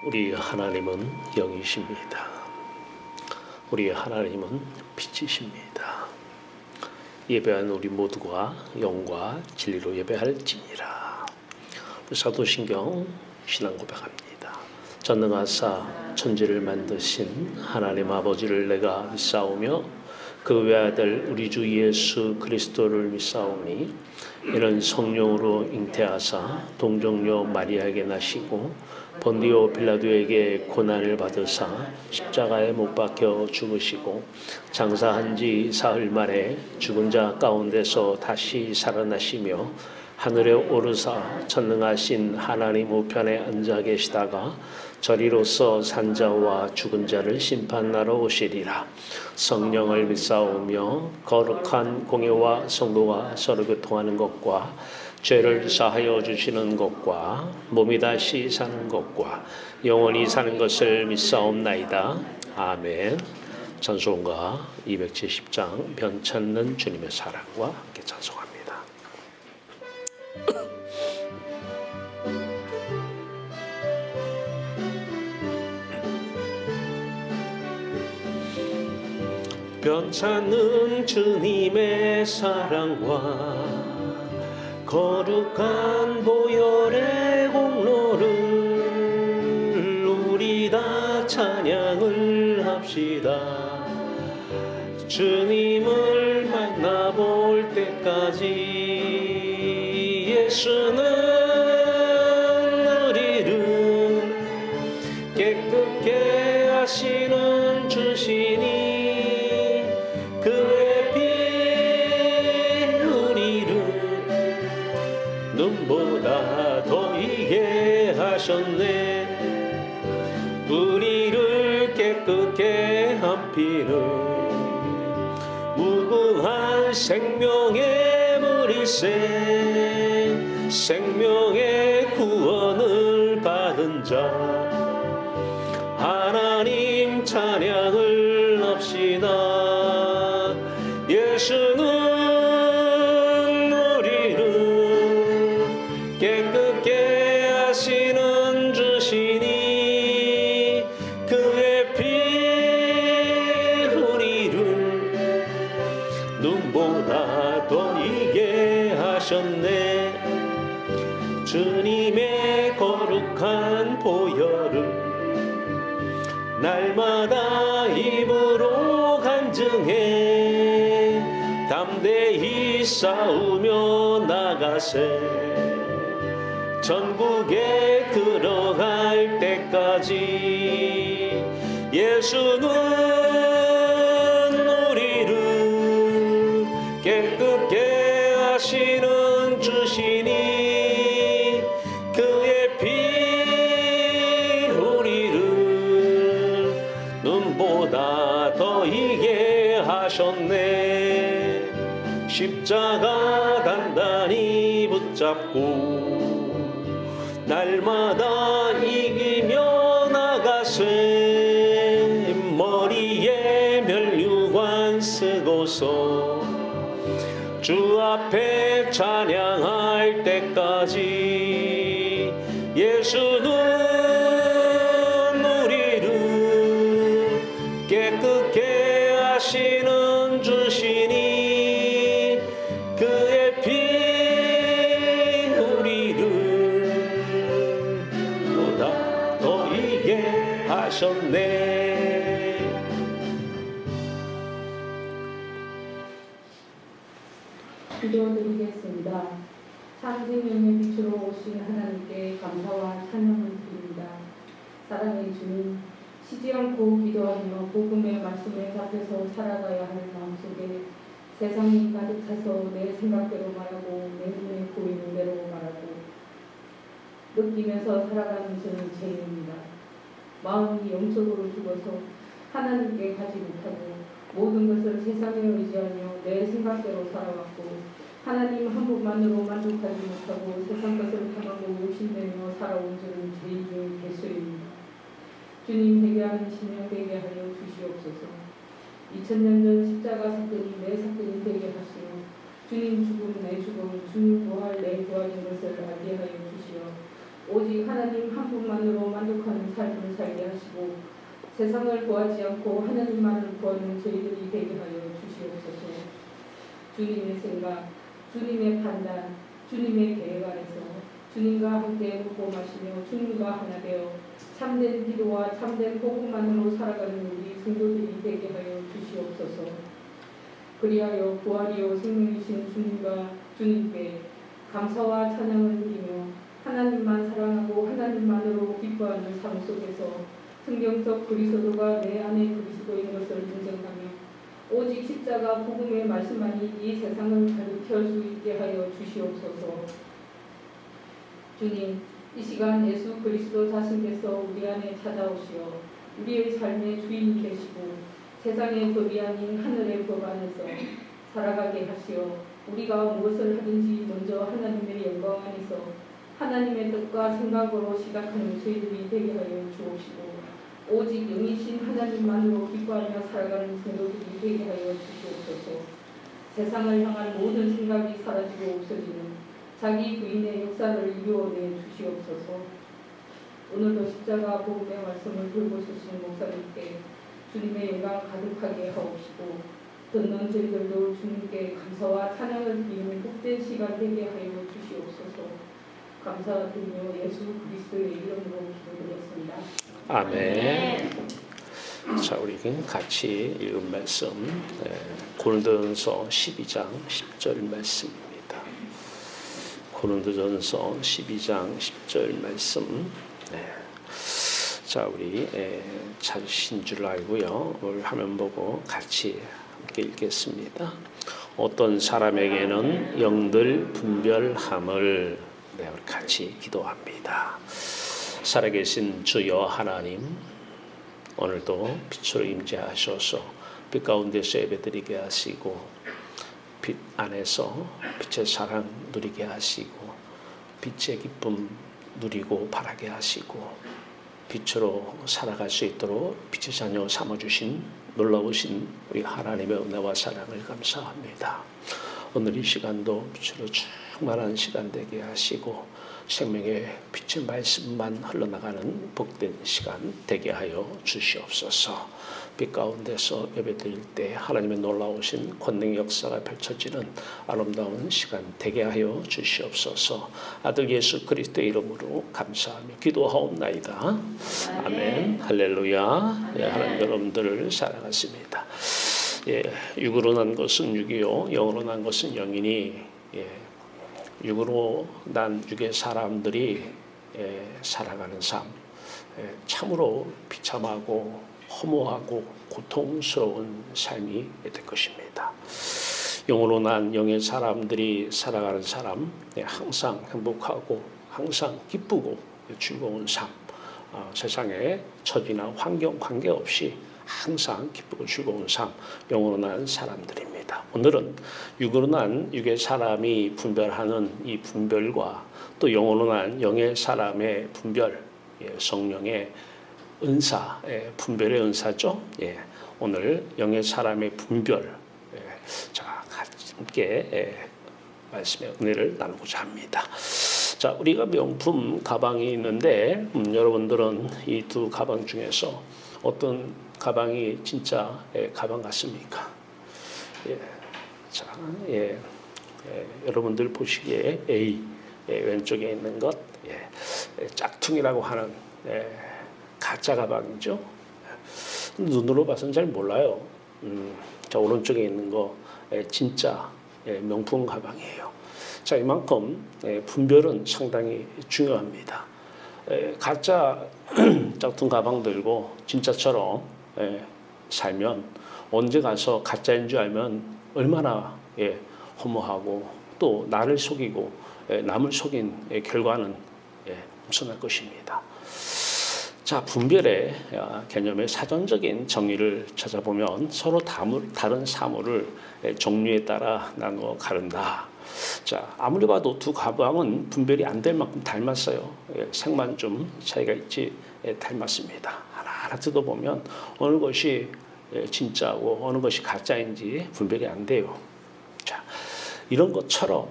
우리 하나님은 영이십니다. 우리 하나님은 빛이십니다. 예배한 우리 모두가 영과 진리로 예배할지니라. 사도신경 신앙 고백합니다. 전능하사 천지를 만드신 하나님 아버지를 내가 믿사오며 그 외아들 우리 주 예수 그리스도를 믿사오니 이는 성령으로 잉태하사 동정녀 마리아에게 나시고 본디오 빌라도에게 고난을 받으사 십자가에 못 박혀 죽으시고 장사한 지 사흘 만에 죽은 자 가운데서 다시 살아나시며 하늘에 오르사 전능하신 하나님 우편에 앉아 계시다가 저리로서 산자와 죽은 자를 심판하러 오시리라. 성령을 믿사오며 거룩한 공예와 성도가 서로 교통하는 것과 죄를 사하여 주시는 것과 몸이 다시 사는 것과 영원히 사는 것을 믿사옵나이다. 아멘. 찬송가 270장 변찮는 주님의 사랑과 함께 찬송합니다. 변찮는 주님의 사랑과 거룩한 보혈의 공로를 우리 다 찬양을 합시다. 주님을 만나볼 때까지 예수는 우리를 깨끗게 하시는 주시니 그의 피 우리를 눈보다 더이게 하셨네. 우리를 깨끗게 한 피는 무궁한 생명의 물일세. 생명의 구원을 받은 자 하나님 찬양을 합시다. 예수는 우리를 깨끗게 하시는 주시니 그의 피 우리를 눈보다 더이게 하셨네. 주님의 거룩한 보혈을 날마다 입으로 간증해 담대히 싸우며 나가세. 전국에 들어갈 때까지 예수는 우리를 깨끗게 하시는 주시니 그의 피 우리를 눈보다 더이게 하셨네. 십자가 단단히 붙잡고 날마다 이기며 나가세. 머리에 면류관 쓰고서 주 앞에 찬양할 때까지 예수는 우리를 깨끗게 하시는 주시니 그의 피 우리를 보다 더이게 하셨네. 기도드리겠습니다. 창생명의 빛으로 오신 하나님께 감사와 찬양을 드립니다. 사랑의 주님, 쉬지 않고 기도하며 복음의 말씀에 잡혀서 살아가야 할 마음속에 세상이 가득 차서 내 생각대로 말하고 내 눈에 보이는 대로 말하고 느끼면서 살아가는 저는 죄인입니다. 마음이 영적으로 죽어서 하나님께 가지 못하고 모든 것을 세상에 의지하며 내 생각대로 살아왔고 하나님 한 분만으로 만족하지 못하고 세상 것을 탐하고 욕심내며 살아온 저는 죄인 중 괴수입니다. 주님 회개하는 심령 되게 하여 주시옵소서. 2000년 전 십자가 사건이 내 사건이 되게 하시오. 주님 죽음 내 죽음, 주님 부활 내 부활인 것을 알게 하여 주시오. 오직 하나님 한 분만으로 만족하는 삶을 살게 하시고 세상을 구하지 않고 하나님만을 구하는 저희들이 되게 하여 주시옵소서. 주님의 생각, 주님의 판단, 주님의 계획 안에서 주님과 함께 먹고 마시며 주님과 하나 되어 참된 기도와 참된 복음만으로 살아가는 우리 성도들이 되게 하여 주시옵소서. 그리하여 부활이요 생명이신 주님께 감사와 찬양을 드리며 하나님만 사랑하고 하나님만으로 기뻐하는 삶 속에서 성경적 그리스도가 내 안에 그리스도인 것을 인정하며 오직 십자가 복음의 말씀만이 이 세상을 가르쳐 수 있게 하여 주시옵소서. 주님, 이 시간 예수 그리스도 자신께서 우리 안에 찾아오시어 우리의 삶의 주인이 되시고 세상의 법이 아닌 하늘의 법 안에서 살아가게 하시어 우리가 무엇을 하든지 먼저 하나님의 영광 안에서 하나님의 뜻과 생각으로 시작하는 저희들이 되게 하여 주옵시고 오직 영이신 하나님만으로 기뻐하며 살아가는 성도들이 되게 하여 주시옵소서. 세상을 향한 모든 생각이 사라지고 없어지는 자기 부인의 역사를 이루어내 주시옵소서. 오늘도 십자가 복음의 말씀을 들고 서신 목사님께 주님의 영광 가득하게 하옵시고 듣는 저희들도 주님께 감사와 찬양을 드리는 복된 시간 되게 하여 주시옵소서. 감사드리며 예수 그리스도의 이름으로 기도드렸습니다. 아멘. 자, 우리 같이 읽은 말씀 고린도전서 12장 10절 말씀입니다. 고린도전서 12장 10절 말씀. 자, 우리 찾으신 줄 알고요. 오늘 화면 보고 같이 함께 읽겠습니다. 어떤 사람에게는 영들 분별함을 우리 같이 기도합니다. 살아계신 주여 하나님, 오늘도 빛으로 임재하셔서 빛 가운데서 예배드리게 하시고 빛 안에서 빛의 사랑 누리게 하시고 빛의 기쁨 누리고 바라게 하시고 빛으로 살아갈 수 있도록 빛의 자녀 삼아주신 놀라우신 우리 하나님의 은혜와 사랑을 감사합니다. 오늘 이 시간도 빛으로 충만한 시간 되게 하시고 생명의 빛의 말씀만 흘러나가는 복된 시간 되게 하여 주시옵소서. 빛 가운데서 예배드릴 때 하나님의 놀라우신 권능 역사가 펼쳐지는 아름다운 시간 되게 하여 주시옵소서. 아들 예수 그리스도의 이름으로 감사하며 기도하옵나이다. 아멘. 할렐루야. 하나님 여러분들을 사랑하십니다. 육으로 난 것은 육이요 영으로 난 것은 영이니 육으로 난 육의 사람들이 살아가는 삶 참으로 비참하고 허무하고 고통스러운 삶이 될 것입니다. 영으로 난 영의 사람들이 살아가는 삶 항상 행복하고 항상 기쁘고 즐거운 삶 세상의 처지나 환경 관계없이 항상 기쁘고 즐거운 삶 영으로 난 사람들입니다. 오늘은 육으로 난 육의 사람이 분별하는 이 분별과 또 영으로 난 영의 사람의 분별 성령의 은사 분별의 은사죠. 오늘 영의 사람의 분별 자 함께 말씀의 은혜를 나누고자 합니다. 자, 우리가 명품 가방이 있는데 여러분들은 이 두 가방 중에서 어떤 가방이 진짜 가방 같습니까? 자, 여러분들 보시기에 A 왼쪽에 있는 것 짝퉁이라고 하는 가짜 가방이죠. 눈으로 봐서는 잘 몰라요. 자, 오른쪽에 있는 거 진짜 명품 가방이에요. 자, 이만큼 분별은 상당히 중요합니다. 가짜 짝퉁 가방 들고 진짜처럼 살면 언제 가서 가짜인 줄 알면 얼마나 허무하고 또 나를 속이고 남을 속인 결과는 엄청날 것입니다. 자, 분별의 개념의 사전적인 정의를 찾아보면 서로 다른 사물을 종류에 따라 나누어 가른다. 자, 아무리 봐도 두 가방은 분별이 안 될 만큼 닮았어요. 색만 좀 차이가 있지 닮았습니다. 하나하나 뜯어보면 어느 것이 진짜고 어느 것이 가짜인지 분별이 안 돼요. 자, 이런 것처럼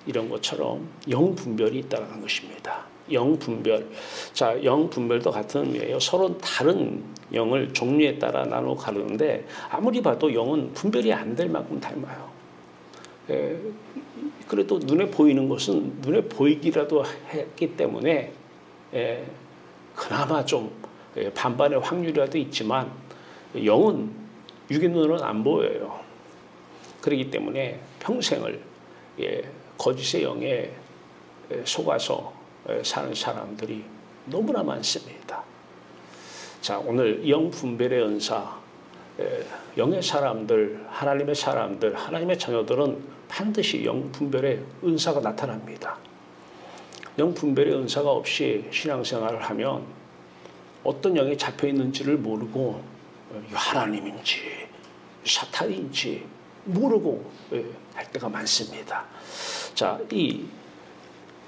이런 것처럼 영 분별이 있다는 것입니다. 영 분별. 자, 영 분별도 같은 의미예요. 서로 다른 영을 종류에 따라 나눠 가르는데 아무리 봐도 영은 분별이 안 될 만큼 닮아요. 그래도 눈에 보이는 것은 눈에 보이기라도 했기 때문에 그나마 좀 반반의 확률이라도 있지만 영은 육의 눈으로는 안 보여요. 그렇기 때문에 평생을 거짓의 영에 속아서 사는 사람들이 너무나 많습니다. 자, 오늘 영 분별의 은사, 영의 사람들, 하나님의 사람들, 하나님의 자녀들은 반드시 영 분별의 은사가 나타납니다. 영 분별의 은사가 없이 신앙생활을 하면 어떤 영이 잡혀 있는지를 모르고 하나님인지 사탄인지 모르고 할 때가 많습니다. 자, 이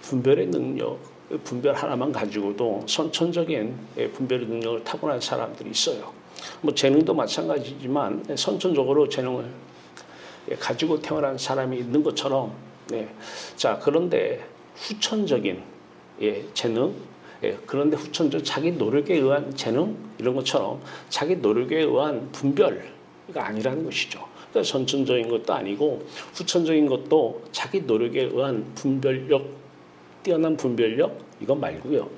분별의 능력, 분별 하나만 가지고도 선천적인 분별의 능력을 타고난 사람들이 있어요. 뭐 재능도 마찬가지지만 선천적으로 재능을 가지고 태어난 사람이 있는 것처럼, 자, 그런데 후천적인 재능, 그런데 후천적 자기 노력에 의한 재능 이런 것처럼 자기 노력에 의한 분별가 아니라는 것이죠. 그러니까 선천적인 것도 아니고 후천적인 것도 자기 노력에 의한 분별력, 뛰어난 분별력 이건 말고요.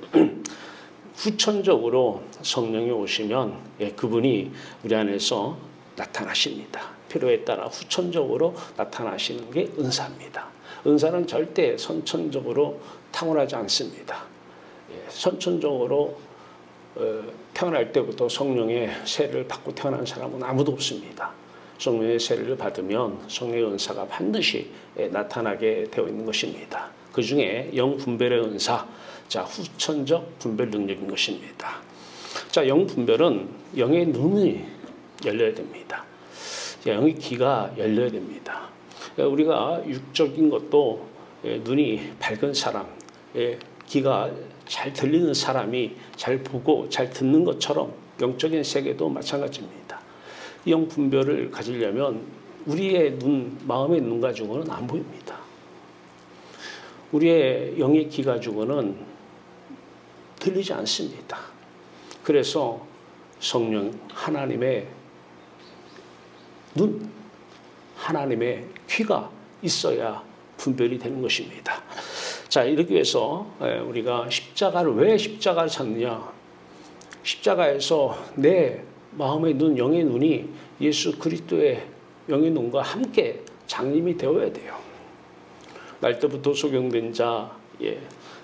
후천적으로 성령이 오시면 그분이 우리 안에서 나타나십니다. 필요에 따라 후천적으로 나타나시는 게 은사입니다. 은사는 절대 선천적으로 타고나지 않습니다. 선천적으로 태어날 때부터 성령의 세례를 받고 태어난 사람은 아무도 없습니다. 성령의 세례를 받으면 성령의 은사가 반드시 나타나게 되어 있는 것입니다. 그 중에 영 분별의 은사, 자, 후천적 분별 능력인 것입니다. 자, 영 분별은 영의 눈이 열려야 됩니다. 영의 귀가 열려야 됩니다. 우리가 육적인 것도 눈이 밝은 사람, 귀가 잘 들리는 사람이 잘 보고 잘 듣는 것처럼 영적인 세계도 마찬가지입니다. 영 분별을 가지려면 우리의 눈, 마음의 눈 가지고는 안 보입니다. 우리의 영의 귀 가지고는 들리지 않습니다. 그래서 성령 하나님의 눈, 하나님의 귀가 있어야 분별이 되는 것입니다. 자, 이렇게 해서 우리가 십자가를 왜 십자가를 찾느냐? 십자가에서 내 마음의 눈, 영의 눈이 예수 그리스도의 영의 눈과 함께 장림이 되어야 돼요. 날 때부터 소경된 자,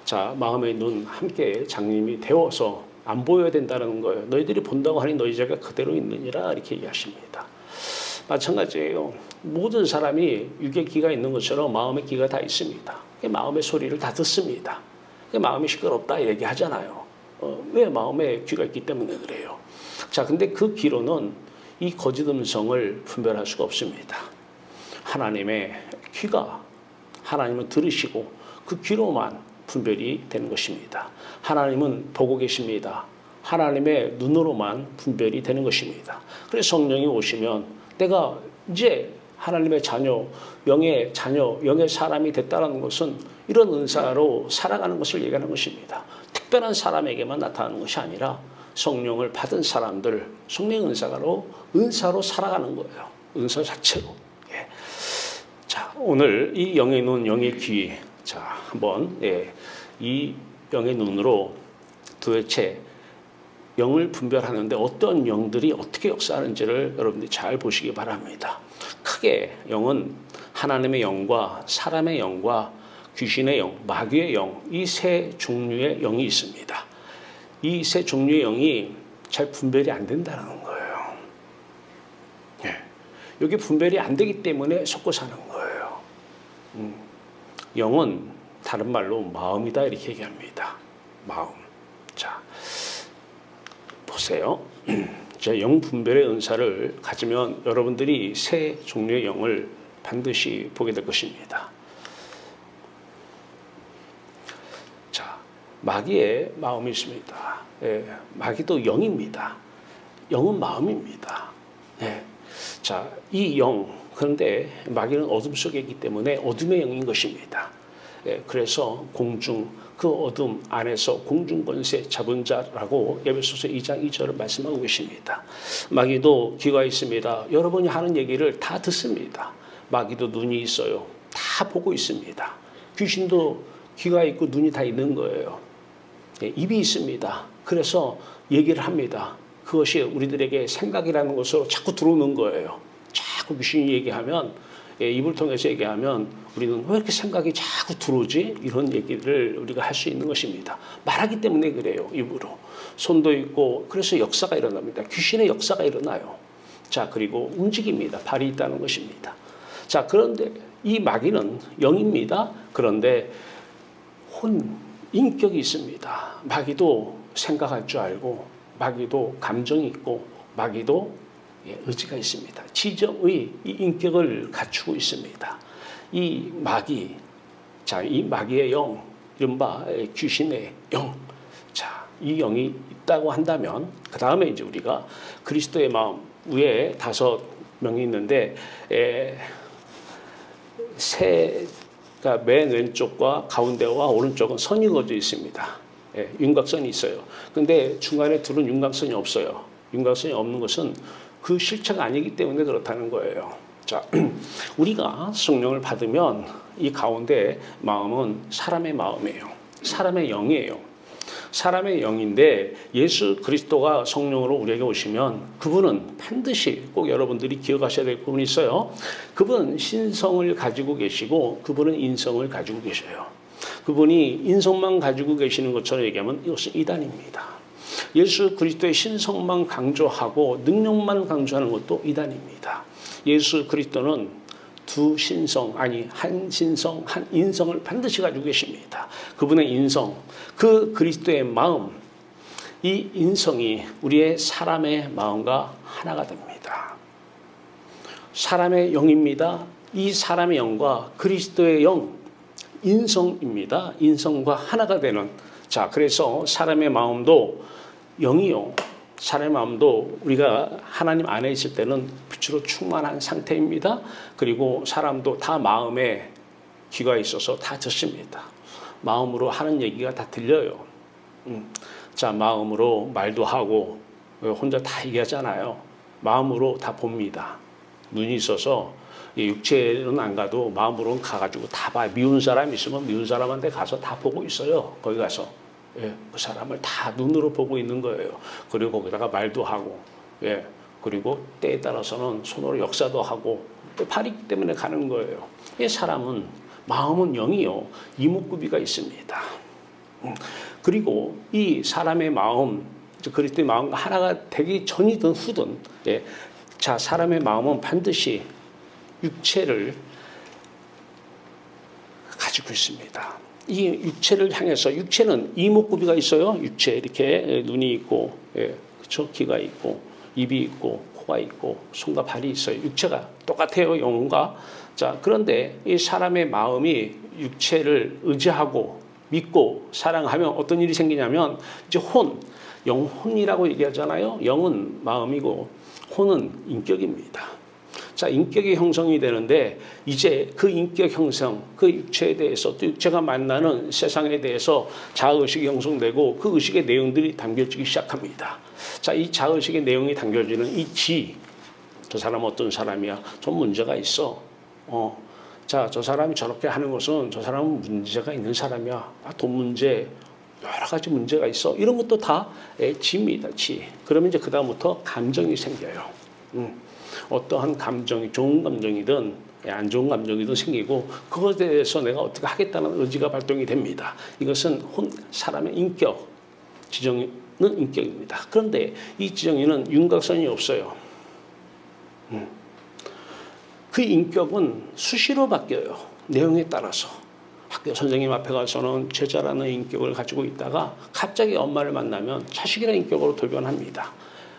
자, 마음의 눈 함께 장림이 되어서 안 보여야 된다는 거예요. 너희들이 본다고 하니 너희 자가 그대로 있느니라 이렇게 얘기하십니다. 마찬가지예요. 모든 사람이 육의 귀가 있는 것처럼 마음의 귀가 다 있습니다. 마음의 소리를 다 듣습니다. 마음이 시끄럽다 얘기하잖아요. 왜 마음에 귀가 있기 때문에 그래요. 자, 근데 그 귀로는 이 거짓 음성을 분별할 수가 없습니다. 하나님의 귀가 하나님은 들으시고 그 귀로만 분별이 되는 것입니다. 하나님은 보고 계십니다. 하나님의 눈으로만 분별이 되는 것입니다. 그래서 성령이 오시면 내가 이제 하나님의 자녀, 영의 사람이 됐다는 것은 이런 은사로 살아가는 것을 얘기하는 것입니다. 특별한 사람에게만 나타나는 것이 아니라 성령을 받은 사람들, 성령 은사로 살아가는 거예요. 은사 자체로. 자, 오늘 이 영의 눈, 영의 귀, 자, 한번 이 영의 눈으로 도대체 영을 분별하는데 어떤 영들이 어떻게 역사하는지를 여러분들이 잘 보시기 바랍니다. 크게 영은 하나님의 영과 사람의 영과 귀신의 영, 마귀의 영, 이 세 종류의 영이 있습니다. 이 세 종류의 영이 잘 분별이 안 된다는 거예요. 여기 분별이 안 되기 때문에 속고 사는 거예요. 영은 다른 말로 마음이다 이렇게 얘기합니다. 마음. 자, 보세요. 영 분별의 은사를 가지면 여러분들이 세 종류의 영을 반드시 보게 될 것입니다. 자, 마귀의 마음이 있습니다. 마귀도 영입니다. 영은 마음입니다. 자, 이 영, 그런데 마귀는 어둠 속에 있기 때문에 어둠의 영인 것입니다. 그래서 공중 그 어둠 안에서 공중 권세 잡은 자라고 에베소서 2장 2절을 말씀하고 계십니다. 마귀도 귀가 있습니다. 여러분이 하는 얘기를 다 듣습니다. 마귀도 눈이 있어요. 다 보고 있습니다. 귀신도 귀가 있고 눈이 다 있는 거예요. 입이 있습니다. 그래서 얘기를 합니다. 그것이 우리들에게 생각이라는 것으로 자꾸 들어오는 거예요. 자꾸 귀신이 얘기하면, 입을 통해서 얘기하면 우리는 왜 이렇게 생각이 자꾸 들어오지? 이런 얘기를 우리가 할 수 있는 것입니다. 말하기 때문에 그래요. 입으로. 손도 있고 그래서 역사가 일어납니다. 귀신의 역사가 일어나요. 자, 그리고 움직입니다. 발이 있다는 것입니다. 자, 그런데 이 마귀는 영입니다. 그런데 인격이 있습니다. 마귀도 생각할 줄 알고 마귀도 감정이 있고 마귀도 의지가 있습니다. 지정의 이 인격을 갖추고 있습니다. 이 마귀, 자, 이 마귀의 영, 이른바 귀신의 영, 자, 이 영이 있다고 한다면 그 다음에 이제 우리가 그리스도의 마음 위에 5명이 있는데 그러니까 맨 왼쪽과 가운데와 오른쪽은 선이 그어져 있습니다. 윤곽선이 있어요. 근데 중간에 둘은 윤곽선이 없어요. 윤곽선이 없는 것은 그 실체가 아니기 때문에 그렇다는 거예요. 자, 우리가 성령을 받으면 이 가운데 마음은 사람의 마음이에요. 사람의 영이에요. 사람의 영인데 예수 그리스도가 성령으로 우리에게 오시면 그분은 반드시 꼭 여러분들이 기억하셔야 될 부분이 있어요. 그분은 신성을 가지고 계시고 그분은 인성을 가지고 계셔요. 그분이 인성만 가지고 계시는 것처럼 얘기하면 이것은 이단입니다. 예수 그리스도의 신성만 강조하고 능력만 강조하는 것도 이단입니다. 예수 그리스도는 두 신성, 아니 한 신성, 한 인성을 반드시 가지고 계십니다. 그분의 인성, 그 그리스도의 마음, 이 인성이 우리의 사람의 마음과 하나가 됩니다. 사람의 영입니다. 이 사람의 영과 그리스도의 영, 인성입니다. 인성과 하나가 되는, 자, 그래서 사람의 마음도 영이요. 사람의 마음도 우리가 하나님 안에 있을 때는 빛으로 충만한 상태입니다. 그리고 사람도 다 마음에 귀가 있어서 다 듣습니다. 마음으로 하는 얘기가 다 들려요. 자, 마음으로 말도 하고 혼자 다 얘기하잖아요. 마음으로 다 봅니다. 눈이 있어서 육체는 안 가도 마음으로는 가가지고 다 봐. 미운 사람 있으면 미운 사람한테 가서 다 보고 있어요. 거기 가서. 그 사람을 다 눈으로 보고 있는 거예요. 그리고 거기다가 말도 하고, 그리고 때에 따라서는 손으로 역사도 하고, 팔이기 때문에 가는 거예요. 이 사람은, 마음은 영이요. 이목구비가 있습니다. 그리고 이 사람의 마음, 그리스도의 마음과 하나가 되기 전이든 후든, 자, 사람의 마음은 반드시 육체를 가지고 있습니다. 이 육체를 향해서, 육체는 이목구비가 있어요. 육체 이렇게 눈이 있고, 그렇죠? 귀가 있고, 입이 있고, 코가 있고, 손과 발이 있어요. 육체가 똑같아요, 영혼과. 자, 그런데 이 사람의 마음이 육체를 의지하고 믿고 사랑하면 어떤 일이 생기냐면 이제 영혼이라고 얘기하잖아요. 영은 마음이고 혼은 인격입니다. 자, 인격이 형성이 되는데 이제 그 인격 형성, 그 육체에 대해서 또 육체가 만나는 세상에 대해서 자아의식이 형성되고 그 의식의 내용들이 담겨지기 시작합니다. 자, 이 자아의식의 내용이 담겨지는 이 저 사람은 어떤 사람이야? 좀 문제가 있어. 자, 저 사람이 저렇게 하는 것은 저 사람은 문제가 있는 사람이야. 돈 문제, 여러 가지 문제가 있어. 이런 것도 다 지입니다, 지. 그러면 이제 그다음부터 감정이 생겨요. 어떠한 감정이 좋은 감정이든 안 좋은 감정이든 생기고 그것에 대해서 내가 어떻게 하겠다는 의지가 발동이 됩니다. 이것은 사람의 인격, 지정은 인격입니다. 그런데 이 지정에는 윤곽선이 없어요. 그 인격은 수시로 바뀌어요. 내용에 따라서. 학교 선생님 앞에 가서는 제자라는 인격을 가지고 있다가 갑자기 엄마를 만나면 자식이라는 인격으로 돌변합니다.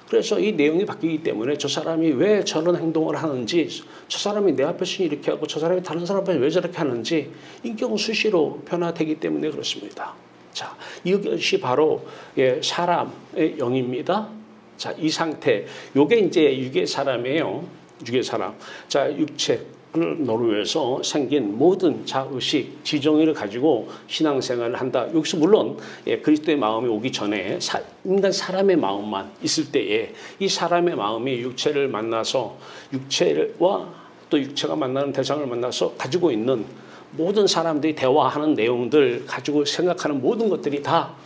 그래서 이 내용이 바뀌기 때문에 저 사람이 왜 저런 행동을 하는지, 저 사람이 내 앞에서 이렇게 하고 저 사람이 다른 사람 앞에서 왜 저렇게 하는지 인격은 수시로 변화되기 때문에 그렇습니다. 자, 이것이 바로 사람의 영입니다. 자, 이 상태, 요게 이제 육의 사람이에요. 육의 사람. 자, 육체, 노려서 생긴 모든 자의식, 지정의를 가지고 신앙생활을 한다. 여기서 물론 그리스도의 마음이 오기 전에 인간 사람의 마음만 있을 때에 이 사람의 마음이 육체를 만나서 육체와 또 육체가 만나는 대상을 만나서 가지고 있는 모든 사람들이 대화하는 내용들 가지고 생각하는 모든 것들이 다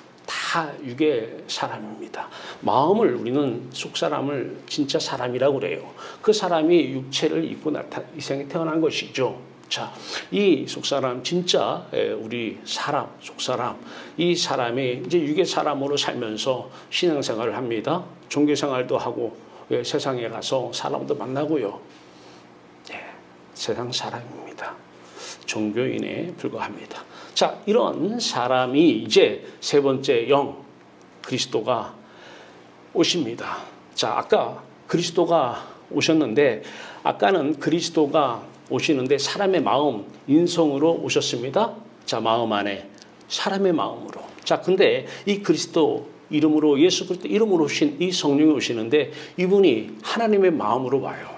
육의 사람입니다. 마음을 우리는 속사람을 진짜 사람이라고 그래요. 그 사람이 육체를 입고 이 생에 태어난 것이죠. 자, 이 속사람 진짜 우리 사람, 속사람 이 사람이 이제 육의 사람으로 살면서 신앙생활을 합니다. 종교생활도 하고 세상에 가서 사람도 만나고요. 세상 사람입니다. 종교인에 불과합니다. 자, 이런 사람이 이제 세 번째 영, 그리스도가 오십니다. 자, 아까 그리스도가 오셨는데, 아까는 그리스도가 오시는데 사람의 마음, 인성으로 오셨습니다. 자, 마음 안에 사람의 마음으로. 자, 근데 이 그리스도 이름으로, 예수 그리스도 이름으로 오신 이 성령이 오시는데 이분이 하나님의 마음으로 와요.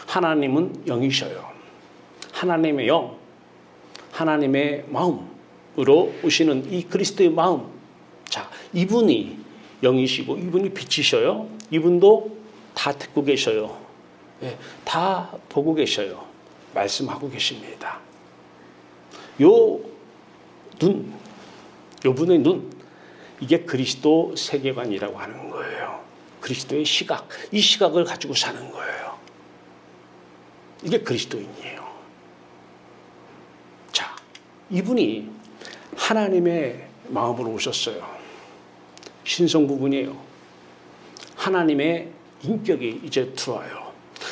하나님은 영이셔요. 하나님의 영, 하나님의 마음으로 오시는 이 그리스도의 마음. 자, 이분이 영이시고 이분이 빛이셔요. 이분도 다 듣고 계셔요. 다 보고 계셔요. 말씀하고 계십니다. 요 눈, 요 분의 눈, 이게 그리스도 세계관이라고 하는 거예요. 그리스도의 시각, 이 시각을 가지고 사는 거예요. 이게 그리스도인이에요. 자, 이분이 하나님의 마음으로 오셨어요. 신성 부분이에요. 하나님의 인격이 이제 들어와요.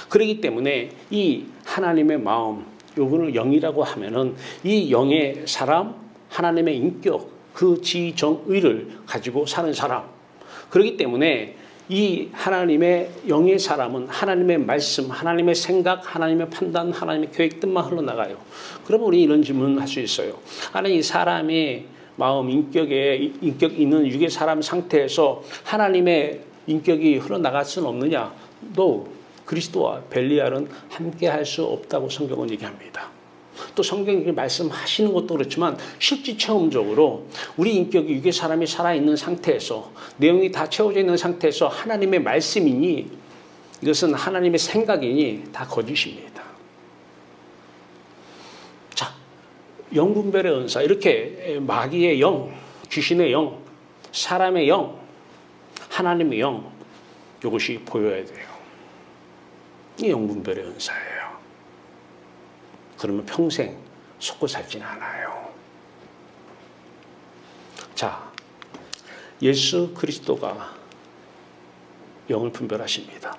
그렇기 때문에 이 하나님의 마음, 요분을 영이라고 하면은 이 영의 사람, 하나님의 인격, 그 지정의를 가지고 사는 사람. 그렇기 때문에 이 하나님의 영의 사람은 하나님의 말씀, 하나님의 생각, 하나님의 판단, 하나님의 계획 뜻만 흘러나가요. 그러면 우리 이런 질문을 할 수 있어요. 아니, 이 사람의 마음, 인격 있는 육의 사람 상태에서 하나님의 인격이 흘러나갈 수는 없느냐? No. 그리스도와 벨리알은 함께 할 수 없다고 성경은 얘기합니다. 또 성경이 말씀하시는 것도 그렇지만 실제 체험적으로 우리 인격이 육의 사람이 살아있는 상태에서 내용이 다 채워져 있는 상태에서 하나님의 말씀이니 이것은 하나님의 생각이니 다 거짓입니다. 자, 영분별의 은사, 이렇게 마귀의 영, 귀신의 영, 사람의 영, 하나님의 영, 이것이 보여야 돼요. 이 영분별의 은사예요. 그러면 평생 속고 살지는 않아요. 자, 예수 그리스도가 영을 분별하십니다.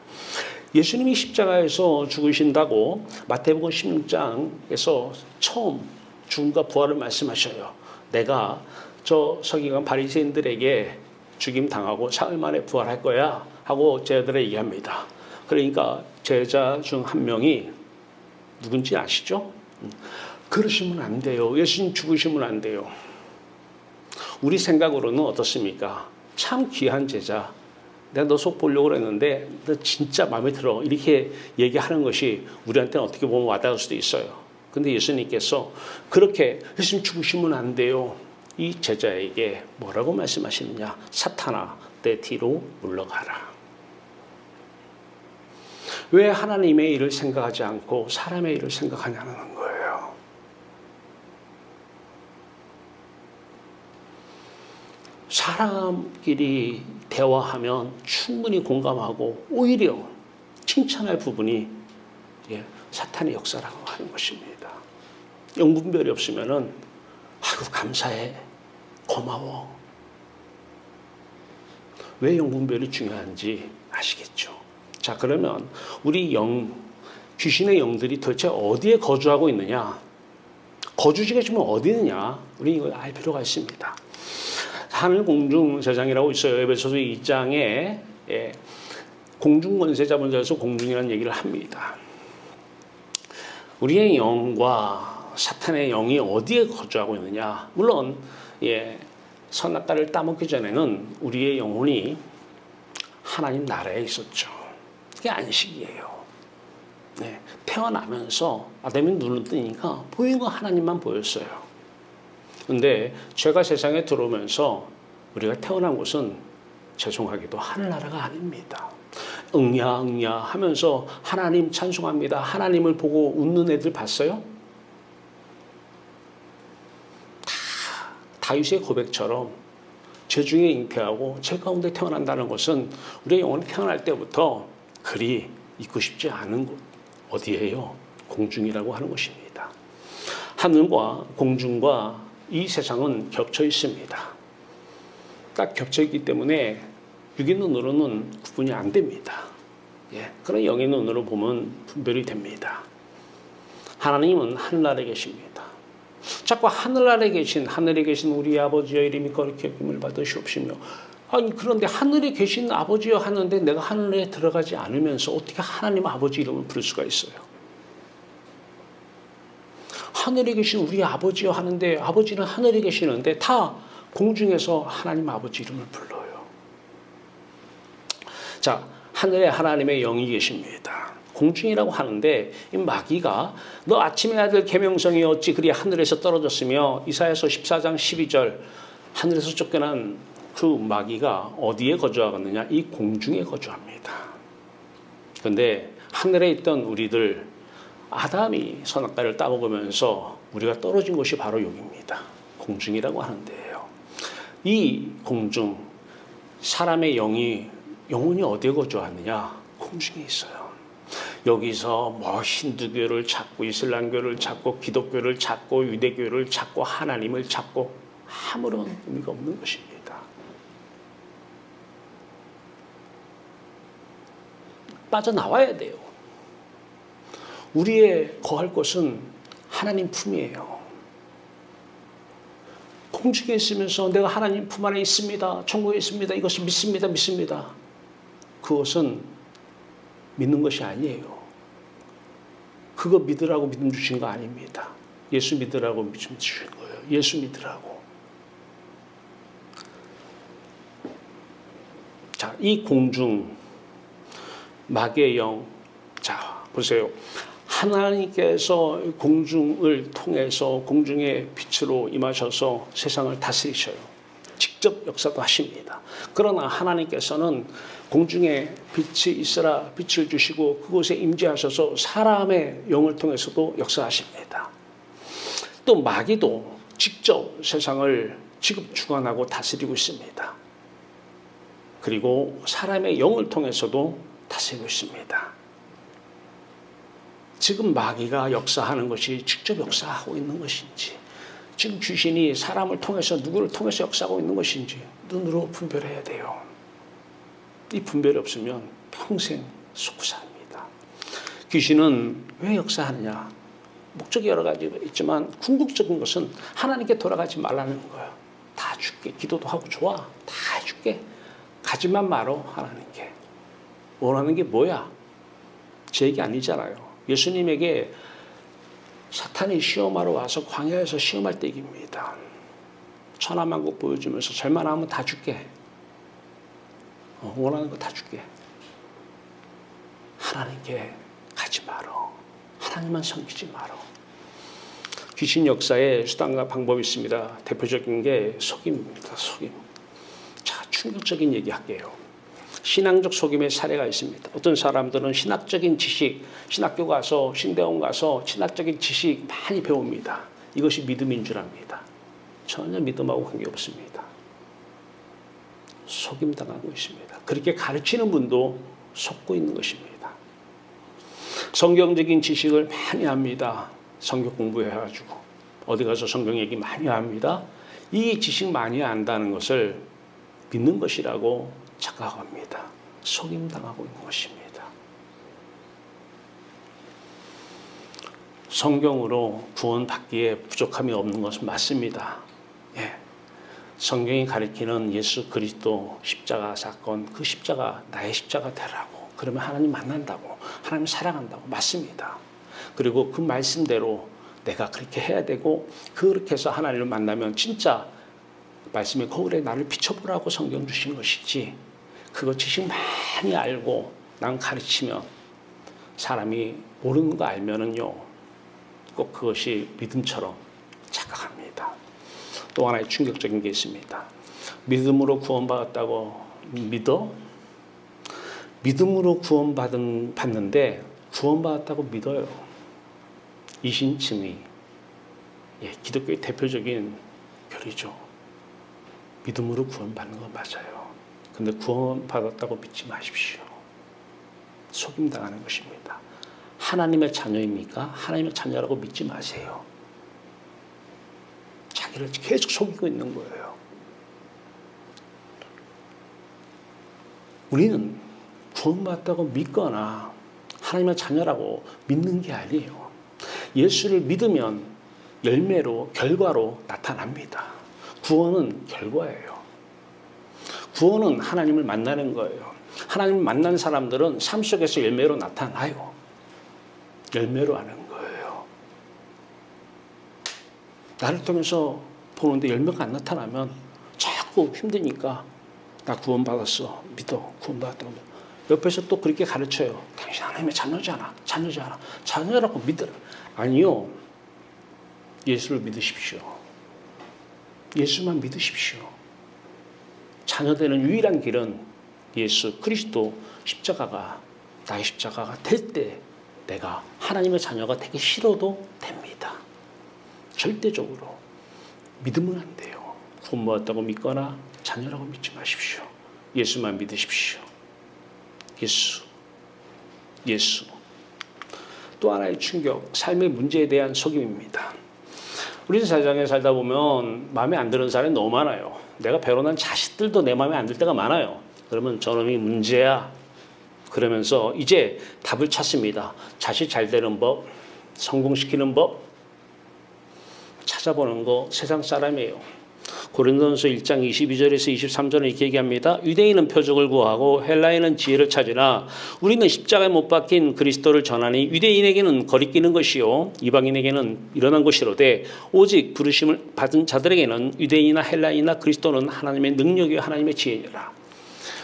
예수님이 십자가에서 죽으신다고 마태복음 16장에서 처음 죽음과 부활을 말씀하셔요. 내가 저 서기관 바리새인들에게 죽임 당하고 사흘 만에 부활할 거야 하고 제자들에게 얘기합니다. 그러니까 제자 중 한 명이 누군지 아시죠? 그러시면 안 돼요. 예수님 죽으시면 안 돼요. 우리 생각으로는 어떻습니까? 참 귀한 제자. 내가 너 속 보려고 그랬는데 너 진짜 마음에 들어. 이렇게 얘기하는 것이 우리한테는 어떻게 보면 와닿을 수도 있어요. 근데 예수님께서 그렇게 예수님 죽으시면 안 돼요. 이 제자에게 뭐라고 말씀하시느냐? 사탄아, 내 뒤로 물러가라. 왜 하나님의 일을 생각하지 않고 사람의 일을 생각하냐는 거예요. 사람끼리 대화하면 충분히 공감하고 오히려 칭찬할 부분이 사탄의 역사라고 하는 것입니다. 영분별이 없으면은 아이고 감사해, 고마워. 왜 영분별이 중요한지 아시겠죠? 자, 그러면 우리 귀신의 영들이 도대체 어디에 거주하고 있느냐? 거주지가 지금 어디 있느냐? 우리 이걸 알 필요가 있습니다. 하늘 공중 세상이라고 있어요. 에베소서 2장에 공중 권세 잡은 자에서 공중이라는 얘기를 합니다. 우리의 영과 사탄의 영이 어디에 거주하고 있느냐? 물론 선악과를 따먹기 전에는 우리의 영혼이 하나님 나라에 있었죠. 그게 안식이에요. 네, 태어나면서 아담이 눈을 뜨니까 보이는 건 하나님만 보였어요. 근데 죄가 세상에 들어오면서 우리가 태어난 곳은 죄송하게도 하늘나라가 아닙니다. 응야 응야 하면서 하나님 찬송합니다. 하나님을 보고 웃는 애들 봤어요? 다윗의 고백처럼 죄 중에 잉태하고 죄 가운데 태어난다는 것은 우리의 영혼이 태어날 때부터 그리 있고 싶지 않은 곳 어디예요? 공중이라고 하는 것입니다. 하늘과 공중과 이 세상은 겹쳐 있습니다. 딱 겹쳐 있기 때문에 육의 눈으로는 구분이 안 됩니다. 예, 그런 영의 눈으로 보면 분별이 됩니다. 하나님은 하늘나라에 계십니다. 자꾸 하늘에 계신 우리 아버지여 이름이 거룩히 여김을 받으시옵시며, 아니 그런데 하늘에 계신 아버지여 하는데 내가 하늘에 들어가지 않으면서 어떻게 하나님 아버지 이름을 부를 수가 있어요? 하늘에 계신 우리 아버지여 하는데 아버지는 하늘에 계시는데 다 공중에서 하나님 아버지 이름을 불러요. 자, 하늘에 하나님의 영이 계십니다. 공중이라고 하는데 이 마귀가 너 아침의 아들 계명성이 어찌 그리 하늘에서 떨어졌으며, 이사야서 14장 12절, 하늘에서 쫓겨난 그 마귀가 어디에 거주하겠느냐? 이 공중에 거주합니다. 그런데 하늘에 있던 우리들, 아담이 선악과를 따먹으면서 우리가 떨어진 곳이 바로 여기입니다. 공중이라고 하는데요. 이 공중, 사람의 영혼이 어디에 거주하느냐? 공중에 있어요. 여기서 뭐 힌두교를 찾고 이슬람교를 찾고 기독교를 찾고 유대교를 찾고 하나님을 찾고 아무런 의미가 없는 것입니다. 빠져나와야 돼요. 우리의 거할 곳은 하나님 품이에요. 공중에 있으면서 내가 하나님 품 안에 있습니다. 천국에 있습니다. 이것을 믿습니다. 그것은 믿는 것이 아니에요. 그거 믿으라고 믿음 주신 거 아닙니다. 예수 믿으라고 믿음 주신 거예요. 예수 믿으라고. 자, 이 공중, 마귀의 영. 자, 보세요. 하나님께서 공중을 통해서 공중의 빛으로 임하셔서 세상을 다스리셔요. 직접 역사도 하십니다. 그러나 하나님께서는 공중에 빛이 있으라 빛을 주시고 그곳에 임재하셔서 사람의 영을 통해서도 역사하십니다. 또 마귀도 직접 세상을 지금 주관하고 다스리고 있습니다. 그리고 사람의 영을 통해서도 다스리고 있습니다. 지금 마귀가 역사하는 것이 직접 역사하고 있는 것인지, 지금 귀신이 사람을 통해서 누구를 통해서 역사하고 있는 것인지 눈으로 분별해야 돼요. 이 분별이 없으면 평생 속사합니다. 귀신은 왜 역사하느냐? 목적이 여러 가지 있지만 궁극적인 것은 하나님께 돌아가지 말라는 거예요. 다 줄게. 기도도 하고 좋아. 다 해줄게. 가지만 말어 하나님께. 원하는 게 뭐야? 제 얘기 아니잖아요. 예수님에게 사탄이 시험하러 와서 광야에서 시험할 때 얘기입니다. 천하만국 보여주면서 잘만 하면 다 줄게. 원하는 거 다 줄게. 하나님께 가지 말어. 하나님만 섬기지 말어. 귀신 역사에 수단과 방법이 있습니다. 대표적인 게 속임입니다. 속임. 자, 충격적인 얘기 할게요. 신앙적 속임의 사례가 있습니다. 어떤 사람들은 신학적인 지식, 신학교 가서 신대원 가서 신학적인 지식 많이 배웁니다. 이것이 믿음인 줄 압니다. 전혀 믿음하고 관계없습니다. 속임당하고 있습니다. 그렇게 가르치는 분도 속고 있는 것입니다. 성경적인 지식을 많이 합니다. 성경 공부해가지고 어디 가서 성경 얘기 많이 합니다. 이 지식 많이 안다는 것을 믿는 것이라고 착각합니다. 속임당하고 있는 것입니다. 성경으로 구원받기에 부족함이 없는 것은 맞습니다. 예. 성경이 가리키는 예수 그리스도 십자가 사건, 그 십자가 나의 십자가 되라고. 그러면 하나님 만난다고. 하나님 사랑한다고. 맞습니다. 그리고 그 말씀대로 내가 그렇게 해야 되고, 그렇게 해서 하나님을 만나면 진짜 말씀의 거울에 나를 비춰보라고 성경 주신 것이지, 그거 지식 많이 알고 난 가르치면 사람이 모르는 거 알면은요, 꼭 그것이 믿음처럼 착각합니다. 또 하나의 충격적인 게 있습니다. 믿음으로 구원받았다고 믿어? 믿음으로 받는데 구원받았다고 믿어요. 이신칭의, 기독교의 대표적인 교리죠. 믿음으로 구원받는 건 맞아요. 근데 구원받았다고 믿지 마십시오. 속임당하는 것입니다. 하나님의 자녀입니까? 하나님의 자녀라고 믿지 마세요. 자기를 계속 속이고 있는 거예요. 우리는 구원받았다고 믿거나 하나님의 자녀라고 믿는 게 아니에요. 예수를 믿으면 열매로, 결과로 나타납니다. 구원은 결과예요. 구원은 하나님을 만나는 거예요. 하나님을 만난 사람들은 삶 속에서 열매로 나타나요. 열매로 하는 거예요. 나를 통해서 보는데 열매가 안 나타나면 자꾸 힘드니까 나 구원받았어. 믿어. 구원받았다고. 옆에서 또 그렇게 가르쳐요. 당신 하나님의 자녀잖아. 자녀잖아. 자녀라고 믿으라. 아니요. 예수를 믿으십시오. 예수만 믿으십시오. 자녀되는 유일한 길은 예수 그리스도 십자가가, 나의 십자가가 될 때 내가 하나님의 자녀가 되기 싫어도 됩니다. 절대적으로 믿으면 안 돼요. 구원받았다고 믿거나 자녀라고 믿지 마십시오. 예수만 믿으십시오. 예수. 또 하나의 충격, 삶의 문제에 대한 속임입니다. 우리 세상에 살다 보면 마음에 안 드는 사람이 너무 많아요. 내가 배로난 자식들도 내 마음에 안 들 때가 많아요. 그러면 저놈이 문제야. 그러면서 이제 답을 찾습니다. 자식 잘 되는 법, 성공시키는 법 찾아보는 거 세상 사람이에요. 고린도전서 1장 22절에서 23절에 이렇게 얘기합니다. 유대인은 표적을 구하고 헬라인은 지혜를 찾으나 우리는 십자가에 못 박힌 그리스도를 전하니 유대인에게는 거리끼는 것이요 이방인에게는 일어난 것이로되 오직 부르심을 받은 자들에게는 유대인이나 헬라인이나 그리스도는 하나님의 능력이요 하나님의 지혜니라.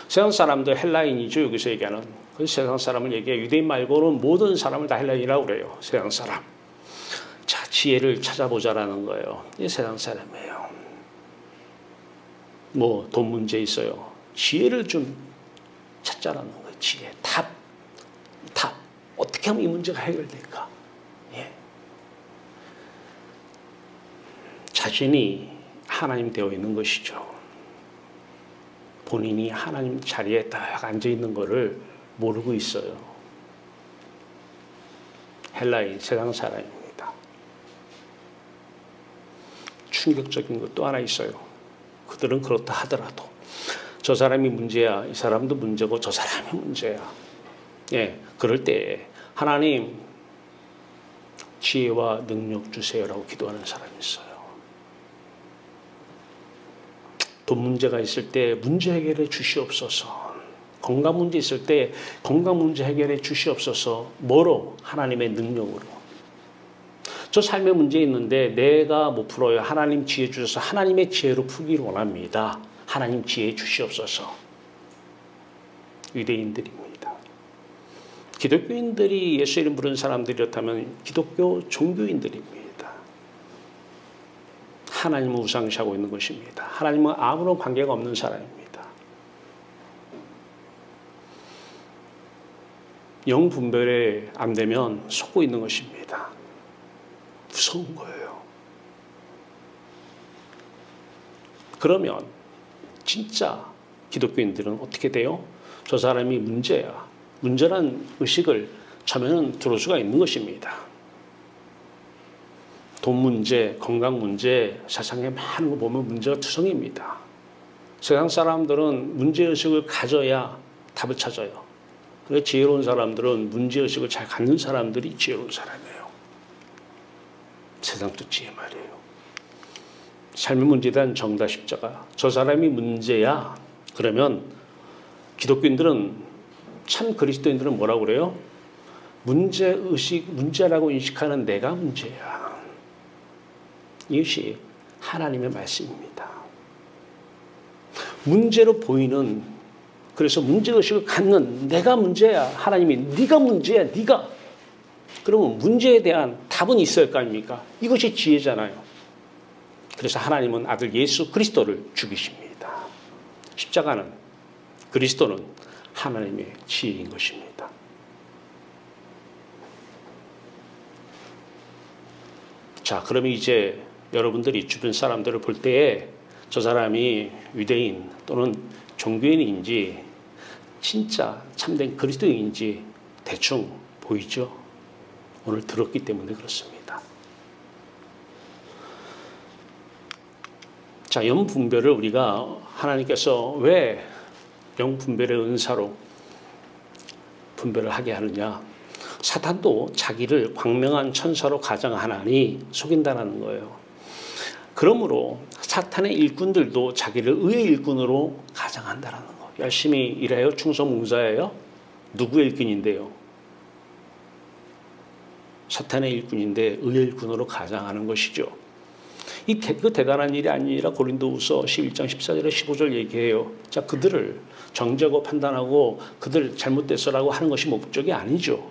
세상 사람도 헬라인이죠. 여기서 얘기하는. 그래서 세상 사람을 얘기해. 유대인 말고는 모든 사람을 다 헬라인이라고 그래요. 세상 사람. 자, 지혜를 찾아보자라는 거예요. 이게 세상 사람이에요. 뭐 돈 문제 있어요. 지혜를 좀 찾자라는 거예요. 지혜. 답. 어떻게 하면 이 문제가 해결될까? 자신이 하나님 되어 있는 것이죠. 본인이 하나님 자리에 딱 앉아 있는 것을 모르고 있어요. 헬라인, 세상 사람입니다. 충격적인 것도 하나 있어요. 그들은 그렇다 하더라도 저 사람이 문제야, 이 사람도 문제고 저 사람이 문제야. 그럴 때 하나님 지혜와 능력 주세요라고 기도하는 사람이 있어요. 돈 문제가 있을 때 문제 해결해 주시옵소서. 건강 문제 있을 때 건강 문제 해결해 주시옵소서. 뭐로? 하나님의 능력으로. 저 삶의 문제 있는데 내가 못 풀어요. 하나님 지혜 주셔서 하나님의 지혜로 풀기를 원합니다. 하나님 지혜 주시옵소서. 유대인들입니다. 기독교인들이 예수 이름 부르는 사람들이었다면 기독교 종교인들입니다. 하나님을 우상시하고 있는 것입니다. 하나님은 아무런 관계가 없는 사람입니다. 영 분별이 안 되면 속고 있는 것입니다. 무서운 거예요. 그러면 진짜 기독교인들은 어떻게 돼요? 저 사람이 문제야. 문제란 의식을 처음에는 들을 수가 있는 것입니다. 돈 문제, 건강 문제, 세상에 많은 거 보면 문제가 투성입니다. 세상 사람들은 문제의식을 가져야 답을 찾아요. 그래서 지혜로운 사람들은 문제의식을 잘 갖는 사람들이 지혜로운 사람이에요. 세상도 지혜 말이에요. 삶의 문제에 대한 정답 십자가. 저 사람이 문제야. 그러면 기독교인들은, 참 그리스도인들은 뭐라고 그래요? 문제의식, 문제라고 인식하는 내가 문제야. 이것이 하나님의 말씀입니다. 문제로 보이는, 그래서 문제의식을 갖는 내가 문제야. 하나님이 네가 문제야. 네가. 그러면 문제에 대한 답은 있을 거 아닙니까? 이것이 지혜잖아요. 그래서 하나님은 아들 예수 그리스도를 죽이십니다. 십자가는, 그리스도는 하나님의 지혜인 것입니다. 자, 그러면 이제 여러분들이 주변 사람들을 볼 때에 저 사람이 유대인 또는 종교인인지 진짜 참된 그리스도인인지 대충 보이죠? 오늘 들었기 때문에 그렇습니다. 자, 영분별을 우리가 하나님께서 왜 영분별의 은사로 분별을 하게 하느냐? 사탄도 자기를 광명한 천사로 가정하나니 속인다라는 거예요. 그러므로 사탄의 일꾼들도 자기를 의의 일꾼으로 가정한다라는 거. 열심히 일해요? 충성봉사해요? 누구의 일꾼인데요? 사탄의 일꾼인데 의의 일꾼으로 가정하는 것이죠. 그 대단한 일이 아니라 고린도후서 11장 14절에 15절 얘기해요. 자, 그들을 정죄하고 판단하고 그들 잘못됐어라고 하는 것이 목적이 아니죠.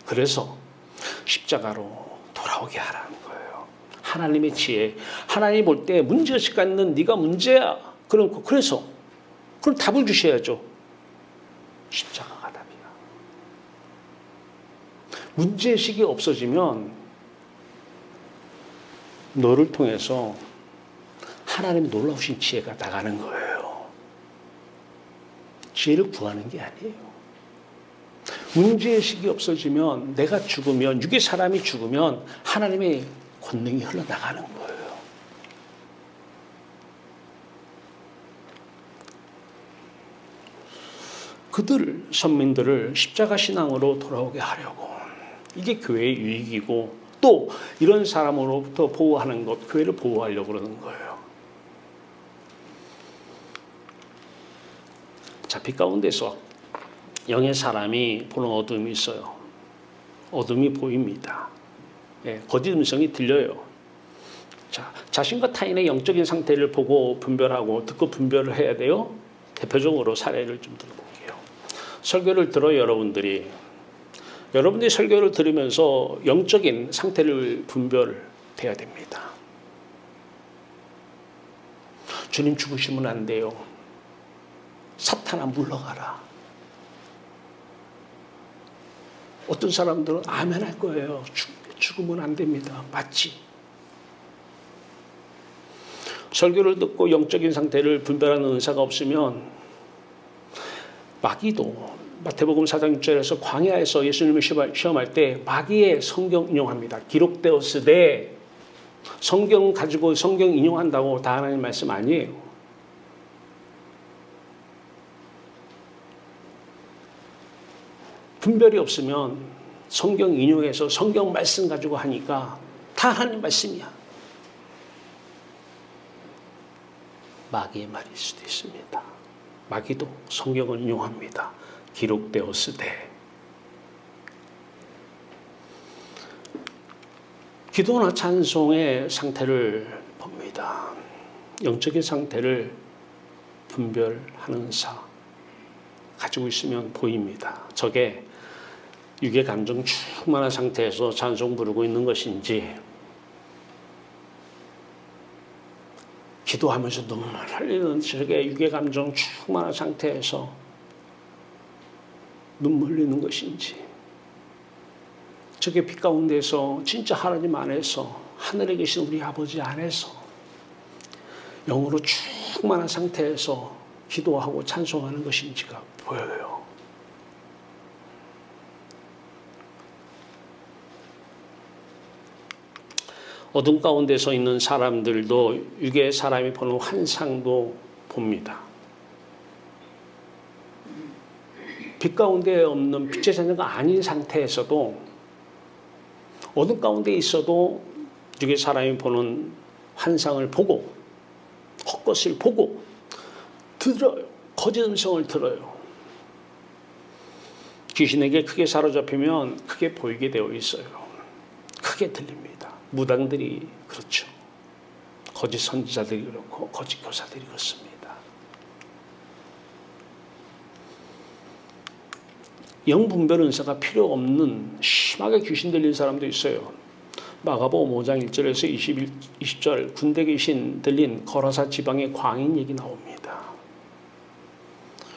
그래서 십자가로 돌아오게 하라는 거예요. 하나님의 지혜. 하나님이 볼 때 문제의식 갖는 네가 문제야. 그래서 그럼 답을 주셔야죠. 십자가가 답이야. 문제의식이 없어지면 너를 통해서 하나님의 놀라우신 지혜가 나가는 거예요. 지혜를 구하는 게 아니에요. 문제의식이 없어지면 내가 죽으면, 육의 사람이 죽으면 하나님의 권능이 흘러나가는 거예요. 선민들을 십자가 신앙으로 돌아오게 하려고. 이게 교회의 유익이고 또 이런 사람으로부터 보호하는 것, 교회를 보호하려고 그러는 거예요. 자, 빛 가운데서 영의 사람이 보는 어둠이 있어요. 어둠이 보입니다. 예, 거짓 음성이 들려요. 자, 자신과 타인의 영적인 상태를 보고 분별하고 듣고 분별을 해야 돼요. 대표적으로 사례를 좀 들어볼게요. 설교를 들어요, 여러분들이 설교를 들으면서 영적인 상태를 분별해야 됩니다. 주님 죽으시면 안 돼요. 사탄아 물러가라. 어떤 사람들은 아멘 할 거예요. 죽으면 안 됩니다. 맞지? 설교를 듣고 영적인 상태를 분별하는 은사가 없으면 마귀도 마태복음 4장 6절에서 광야에서 예수님을 시험할 때 마귀의 성경 인용합니다. 기록되었으되 성경 가지고 성경 인용한다고 다 하나님 말씀 아니에요. 분별이 없으면 성경 인용해서 성경 말씀 가지고 하니까 다 하나님 말씀이야. 마귀의 말일 수도 있습니다. 마귀도 성경을 인용합니다. 기록되었으되. 기도나 찬송의 상태를 봅니다. 영적인 상태를 분별하는 사 가지고 있으면 보입니다. 저게 육의 감정 충만한 상태에서 찬송 부르고 있는 것인지, 기도하면서 눈물 흘리는 저게 육의 감정 충만한 상태에서 눈물 흘리는 것인지, 저게 빛 가운데서 진짜 하나님 안에서, 하늘에 계신 우리 아버지 안에서 영으로 충만한 상태에서 기도하고 찬송하는 것인지가 보여요. 어둠 가운데 서 있는 사람들도 육의 사람이 보는 환상도 봅니다. 빛 가운데 없는 빛의 자녀가 아닌 상태에서도, 어둠 가운데 있어도 육의 사람이 보는 환상을 보고, 헛것을 보고 들어요. 거짓 음성을 들어요. 귀신에게 크게 사로잡히면 크게 보이게 되어 있어요. 크게 들립니다. 무당들이 그렇죠. 거짓 선지자들이 그렇고 거짓 교사들이 그렇습니다. 영분별 은사가 필요 없는 심하게 귀신 들린 사람도 있어요. 마가복음 5장 1절에서 20절 군대 귀신 들린 거라사 지방의 광인 얘기 나옵니다.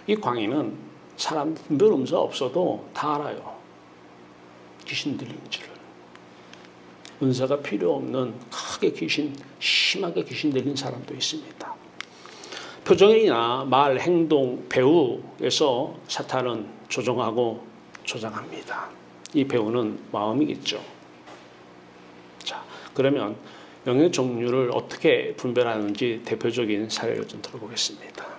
이 광인은 사람 분별 음사 없어도 다 알아요. 귀신 들린 줄을. 은사가 필요 없는 크게 심하게 귀신 들린 사람도 있습니다. 표정이나 말, 행동, 배우에서 사탄은 조종하고 조장합니다. 이 배우는 마음이겠죠. 자, 그러면 영의 종류를 어떻게 분별하는지 대표적인 사례를 좀 들어보겠습니다.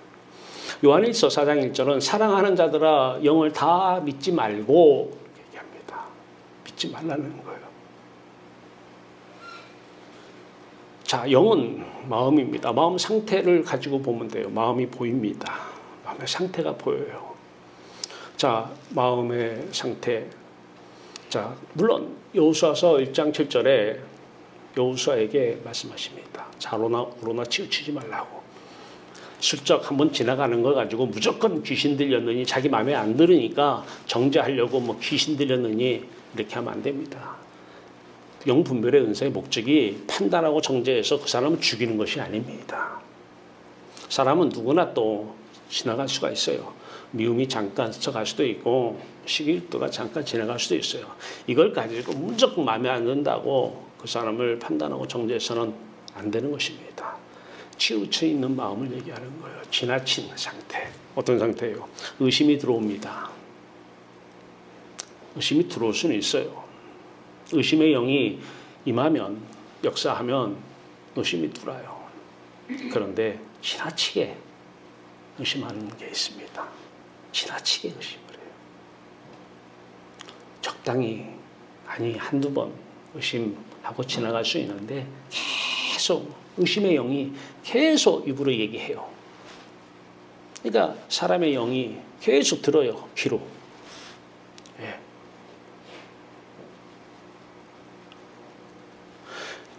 요한일서 4장 1절은 사랑하는 자들아 영을 다 믿지 말고 얘기합니다. 믿지 말라는 거예요. 자, 영은 마음입니다. 마음 상태를 가지고 보면 돼요. 마음이 보입니다. 마음의 상태가 보여요. 자, 마음의 상태. 자, 물론 여호수아서 1장 7절에 여호수아에게 말씀하십니다. 좌로나 우로나 치우치지 말라고. 슬쩍 한번 지나가는 거 가지고 무조건 귀신 들렸느니 자기 마음에 안 들으니까 정죄하려고 뭐 귀신 들렸느니 이렇게 하면 안 됩니다. 영분별의 은사의 목적이 판단하고 정죄해서 그 사람을 죽이는 것이 아닙니다. 사람은 누구나 또 지나갈 수가 있어요. 미움이 잠깐 스쳐갈 수도 있고 시기일도가 잠깐 지나갈 수도 있어요. 이걸 가지고 무조건 마음에 안 든다고 그 사람을 판단하고 정죄해서는 안 되는 것입니다. 치우쳐 있는 마음을 얘기하는 거예요. 지나친 상태. 어떤 상태예요? 의심이 들어옵니다. 의심이 들어올 수는 있어요. 의심의 영이 임하면, 역사하면 의심이 들어요. 그런데 지나치게 의심하는 게 있습니다. 지나치게 의심을 해요. 적당히, 아니 한두 번 의심하고 지나갈 수 있는데 계속 의심의 영이 계속 입으로 얘기해요. 그러니까 사람의 영이 계속 들어요. 귀로. 예.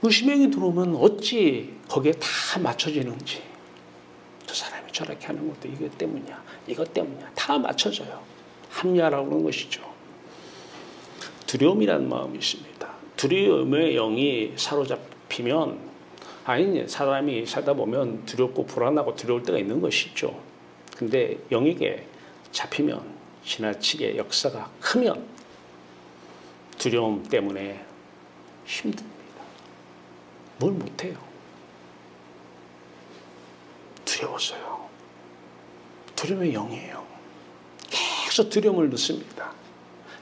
의심의 영이 들어오면 어찌 거기에 다 맞춰지는지. 저 사람이 저렇게 하는 것도 이것 때문이야. 이것 때문이야. 다 맞춰져요. 합리화라고 하는 것이죠. 두려움이라는 마음이 있습니다. 두려움의 영이 사로잡히면 아니 사람이 살다 보면 두렵고 불안하고 두려울 때가 있는 것이죠. 근데 영에게 잡히면 지나치게 역사가 크면 두려움 때문에 힘듭니다. 뭘 못해요. 두려웠어요. 두려움의 영이에요. 계속 두려움을 넣습니다.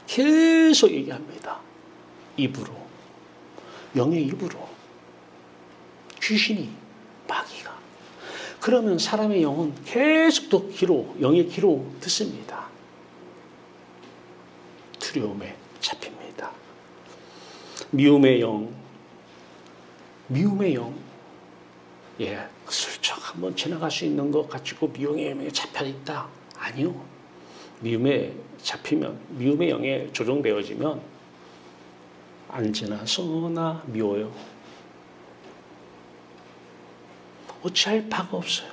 계속 얘기합니다. 입으로. 영의 입으로. 귀신이, 마귀가. 그러면 사람의 영은 계속 더 귀로, 영의 귀로 듣습니다. 두려움에 잡힙니다. 미움의 영. 미움의 영. 예, 슬쩍 한번 지나갈 수 있는 것 가지고 미움의 영에 잡혀있다. 아니요. 미움에 잡히면, 미움의 영에 조종되어지면 안 지나서나 미워요. 어찌할 바가 없어요.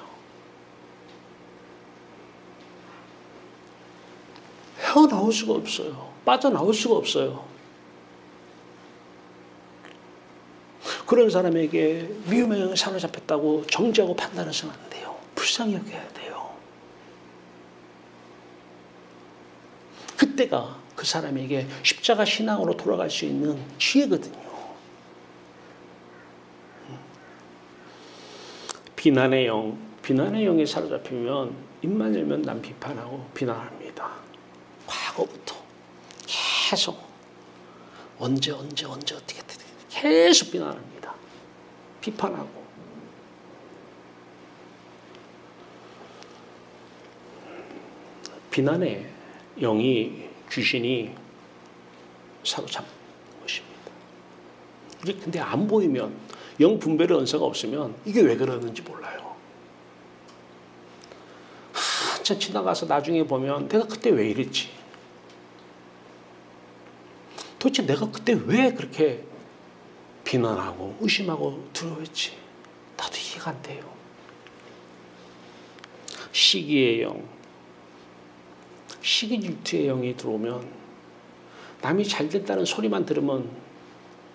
헤어나올 수가 없어요. 빠져나올 수가 없어요. 그런 사람에게 미움의 영에 사로잡혔다고 정죄하고 판단해서는 안 돼요. 불쌍히 여겨야 돼요. 그때가 그 사람에게 십자가 신앙으로 돌아갈 수 있는 기회거든요. 비난의 영, 비난의 영에 사로잡히면 입만 열면 남 비판하고 비난합니다. 과거부터 계속 언제 어떻게 계속 비난합니다. 비판하고. 비난의 영이 귀신이 사로잡는 것입니다. 이게 근데 안 보이면 영 분별의 은사가 없으면 이게 왜 그러는지 몰라요. 한참 지나가서 나중에 보면 내가 그때 왜 이랬지? 도대체 내가 그때 왜 그렇게 비난하고 의심하고 두려워했지? 나도 이해가 안 돼요. 시기의 영. 시기 질투의 영이 들어오면 남이 잘 됐다는 소리만 들으면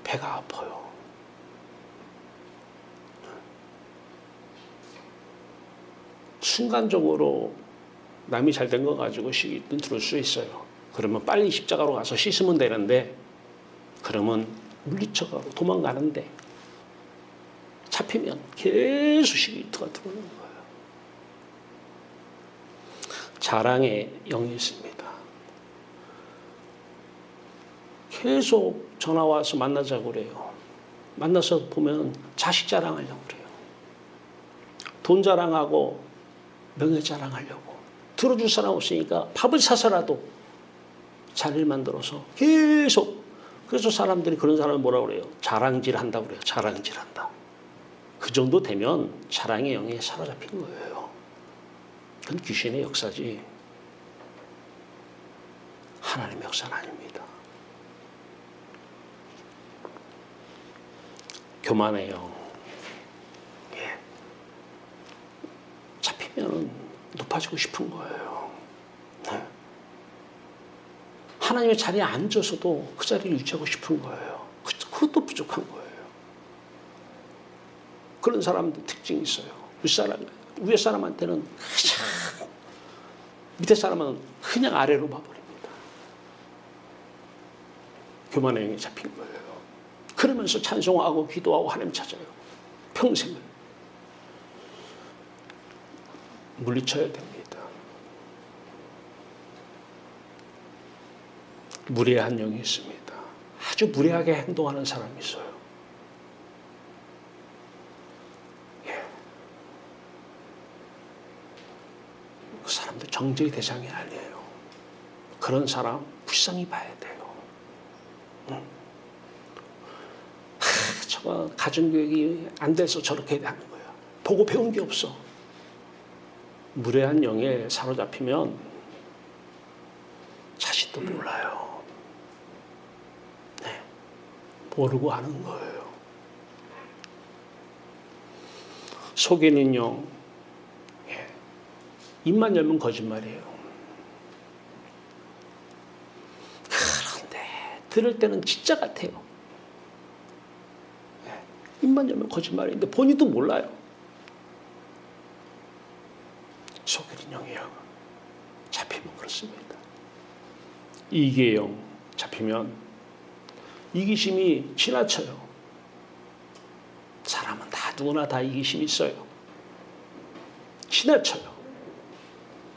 배가 아파요. 순간적으로 남이 잘 된 거 가지고 시기 들을 수 있어요. 그러면 빨리 십자가로 가서 씻으면 되는데, 그러면 물리쳐가고 도망가는데 잡히면 계속 시기 질투가 들어오는 거예요. 자랑의 영이 있습니다. 계속 전화 와서 만나자고 그래요. 만나서 보면 자식 자랑하려고 그래요. 돈 자랑하고 명예 자랑하려고. 들어줄 사람 없으니까 밥을 사서라도 자리를 만들어서 계속. 그래서 사람들이 그런 사람을 뭐라고 그래요? 자랑질 한다고 그래요. 자랑질 한다. 그 정도 되면 자랑의 영에 사로잡힌 거예요. 그건 귀신의 역사지 하나님의 역사는 아닙니다. 교만의 영. 예. 잡히면 높아지고 싶은 거예요. 네. 하나님의 자리에 앉아서도 그 자리를 유지하고 싶은 거예요. 그것도 부족한 거예요. 그런 사람들 특징이 있어요. 위에 사람한테는 그냥, 밑에 사람은 그냥 아래로 봐버립니다. 교만의 영이 잡힌 거예요. 그러면서 찬송하고 기도하고 하나님 찾아요. 평생을. 물리쳐야 됩니다. 무례한 영이 있습니다. 아주 무례하게 행동하는 사람이 있어요. 예. 그 사람도 정죄의 대상이 아니에요. 그런 사람 불쌍히 봐야 돼요. 저거 가정교육이 안 돼서 저렇게 하는 거야. 보고 배운 게 없어. 무례한 영에 사로잡히면 자신도 몰라요. 네. 모르고 하는 거예요. 속이는 영. 예. 입만 열면 거짓말이에요. 그런데 들을 때는 진짜 같아요. 예. 입만 열면 거짓말인데 본인도 몰라요. 속이는 영이요. 잡히면 그렇습니다. 이기의 영 잡히면 이기심이 지나쳐요. 사람은 다 누구나 다 이기심이 있어요. 지나쳐요.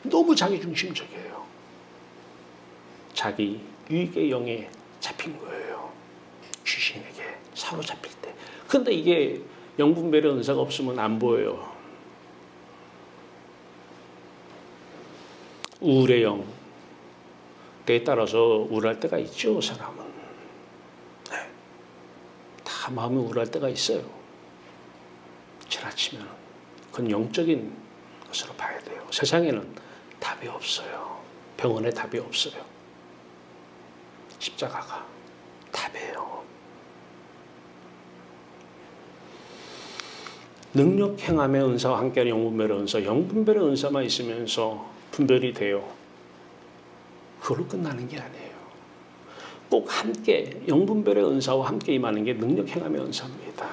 너무 자기중심적이에요. 자기 유익의 영에 잡힌 거예요. 귀신에게 사로잡힐 때. 근데 이게 영분별의 은사가 없으면 안 보여요. 우울의 영. 때에 따라서 우울할 때가 있죠, 사람은. 네. 다 마음이 우울할 때가 있어요. 지나치면. 그건 영적인 것으로 봐야 돼요. 세상에는 답이 없어요. 병원에 답이 없어요. 십자가가 답이에요. 능력 행함의 은사와 함께하는 영분별의 은사, 영분별의 은사만 있으면서 분별이 돼요. 그걸로 끝나는 게 아니에요. 꼭 함께 영분별의 은사와 함께 임하는 게 능력 행함의 은사입니다.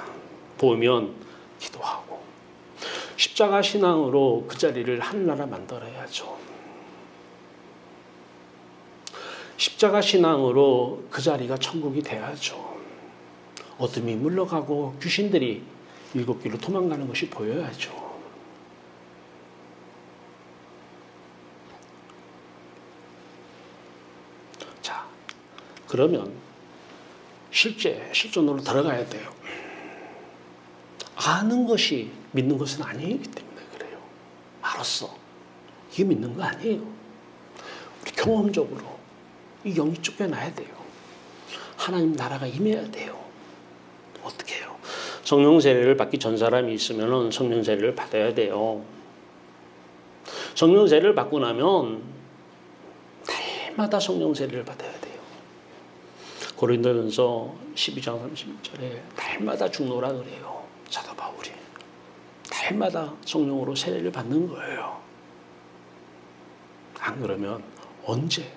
보면 기도하고 십자가 신앙으로 그 자리를 하늘나라 만들어야죠. 십자가 신앙으로 그 자리가 천국이 돼야죠. 어둠이 물러가고 귀신들이 일곱 길로 도망가는 것이 보여야죠. 자, 그러면 실존으로 들어가야 돼요. 아는 것이 믿는 것은 아니기 때문에 그래요. 알았어. 이게 믿는 거 아니에요. 우리 경험적으로 이 영이 쫓겨나야 돼요. 하나님 나라가 임해야 돼요. 어떻게 해요? 성령 세례를 받기 전 사람이 있으면 성령 세례를 받아야 돼요. 성령 세례를 받고 나면 날마다 성령 세례를 받아야 돼요. 고린도전서 12장 31절에 날마다 죽노라 그래요. 사도 바울이. 날마다 성령으로 세례를 받는 거예요. 안 그러면 언제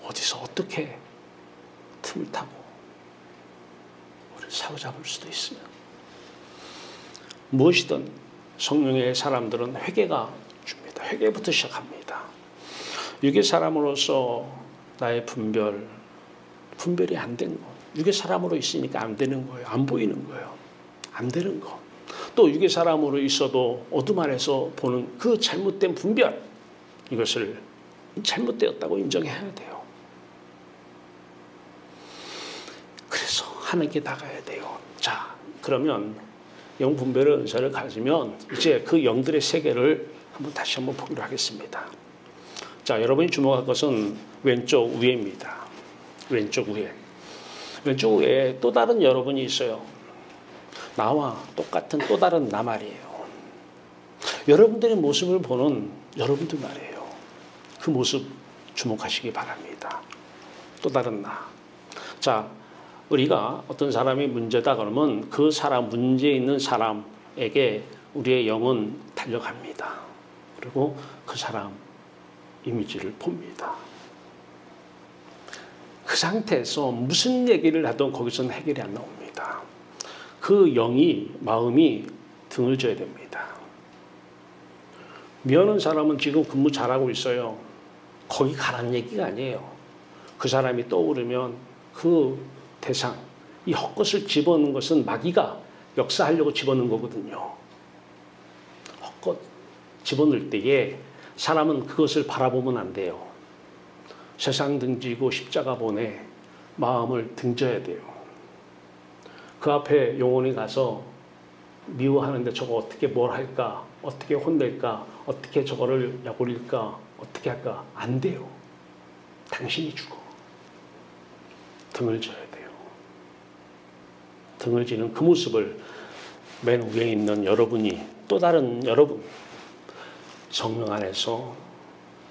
어디서 어떻게 틈을 타고 우리를 사로잡을 수도 있으며 무엇이든 성령의 사람들은 회개가 줍니다. 회개부터 시작합니다. 육의 사람으로서 나의 분별이 안 된 거. 육의 사람으로 있으니까 안 되는 거예요. 안 보이는 거예요. 안 되는 거. 또 육의 사람으로 있어도 어둠 안에서 보는 그 잘못된 분별, 이것을 잘못되었다고 인정해야 돼요. 그래서 하나님께 나가야 돼요. 자, 그러면 영분별의 은사를 가지면 이제 그 영들의 세계를 다시 한번 보기로 하겠습니다. 자, 여러분이 주목할 것은 왼쪽 위에입니다. 왼쪽 위에. 왼쪽 위에 또 다른 여러분이 있어요. 나와 똑같은 또 다른 나 말이에요. 여러분들의 모습을 보는 여러분들 말이에요. 그 모습 주목하시기 바랍니다. 또 다른 나. 자, 우리가 어떤 사람이 문제다 그러면 그 사람, 문제 있는 사람에게 우리의 영은 달려갑니다. 그리고 그 사람 이미지를 봅니다. 그 상태에서 무슨 얘기를 하든 거기서는 해결이 안 나옵니다. 그 영이, 마음이 등을 져야 됩니다. 미워하는 사람은 지금 근무 잘하고 있어요. 거기 가라는 얘기가 아니에요. 그 사람이 떠오르면 그 대상, 이 헛것을 집어넣는 것은 마귀가 역사하려고 집어넣은 거거든요. 헛것 집어넣을 때에 사람은 그것을 바라보면 안 돼요. 세상 등지고 십자가 보내 마음을 등져야 돼요. 그 앞에 영혼이 가서 미워하는데 저거 어떻게 뭘 할까? 어떻게 혼낼까? 어떻게 저거를 약올릴까? 어떻게 할까? 안 돼요. 당신이 죽어. 등을 져야 돼요. 등을 지는 그 모습을 맨 위에 있는 여러분이 또 다른 여러분 성령 안에서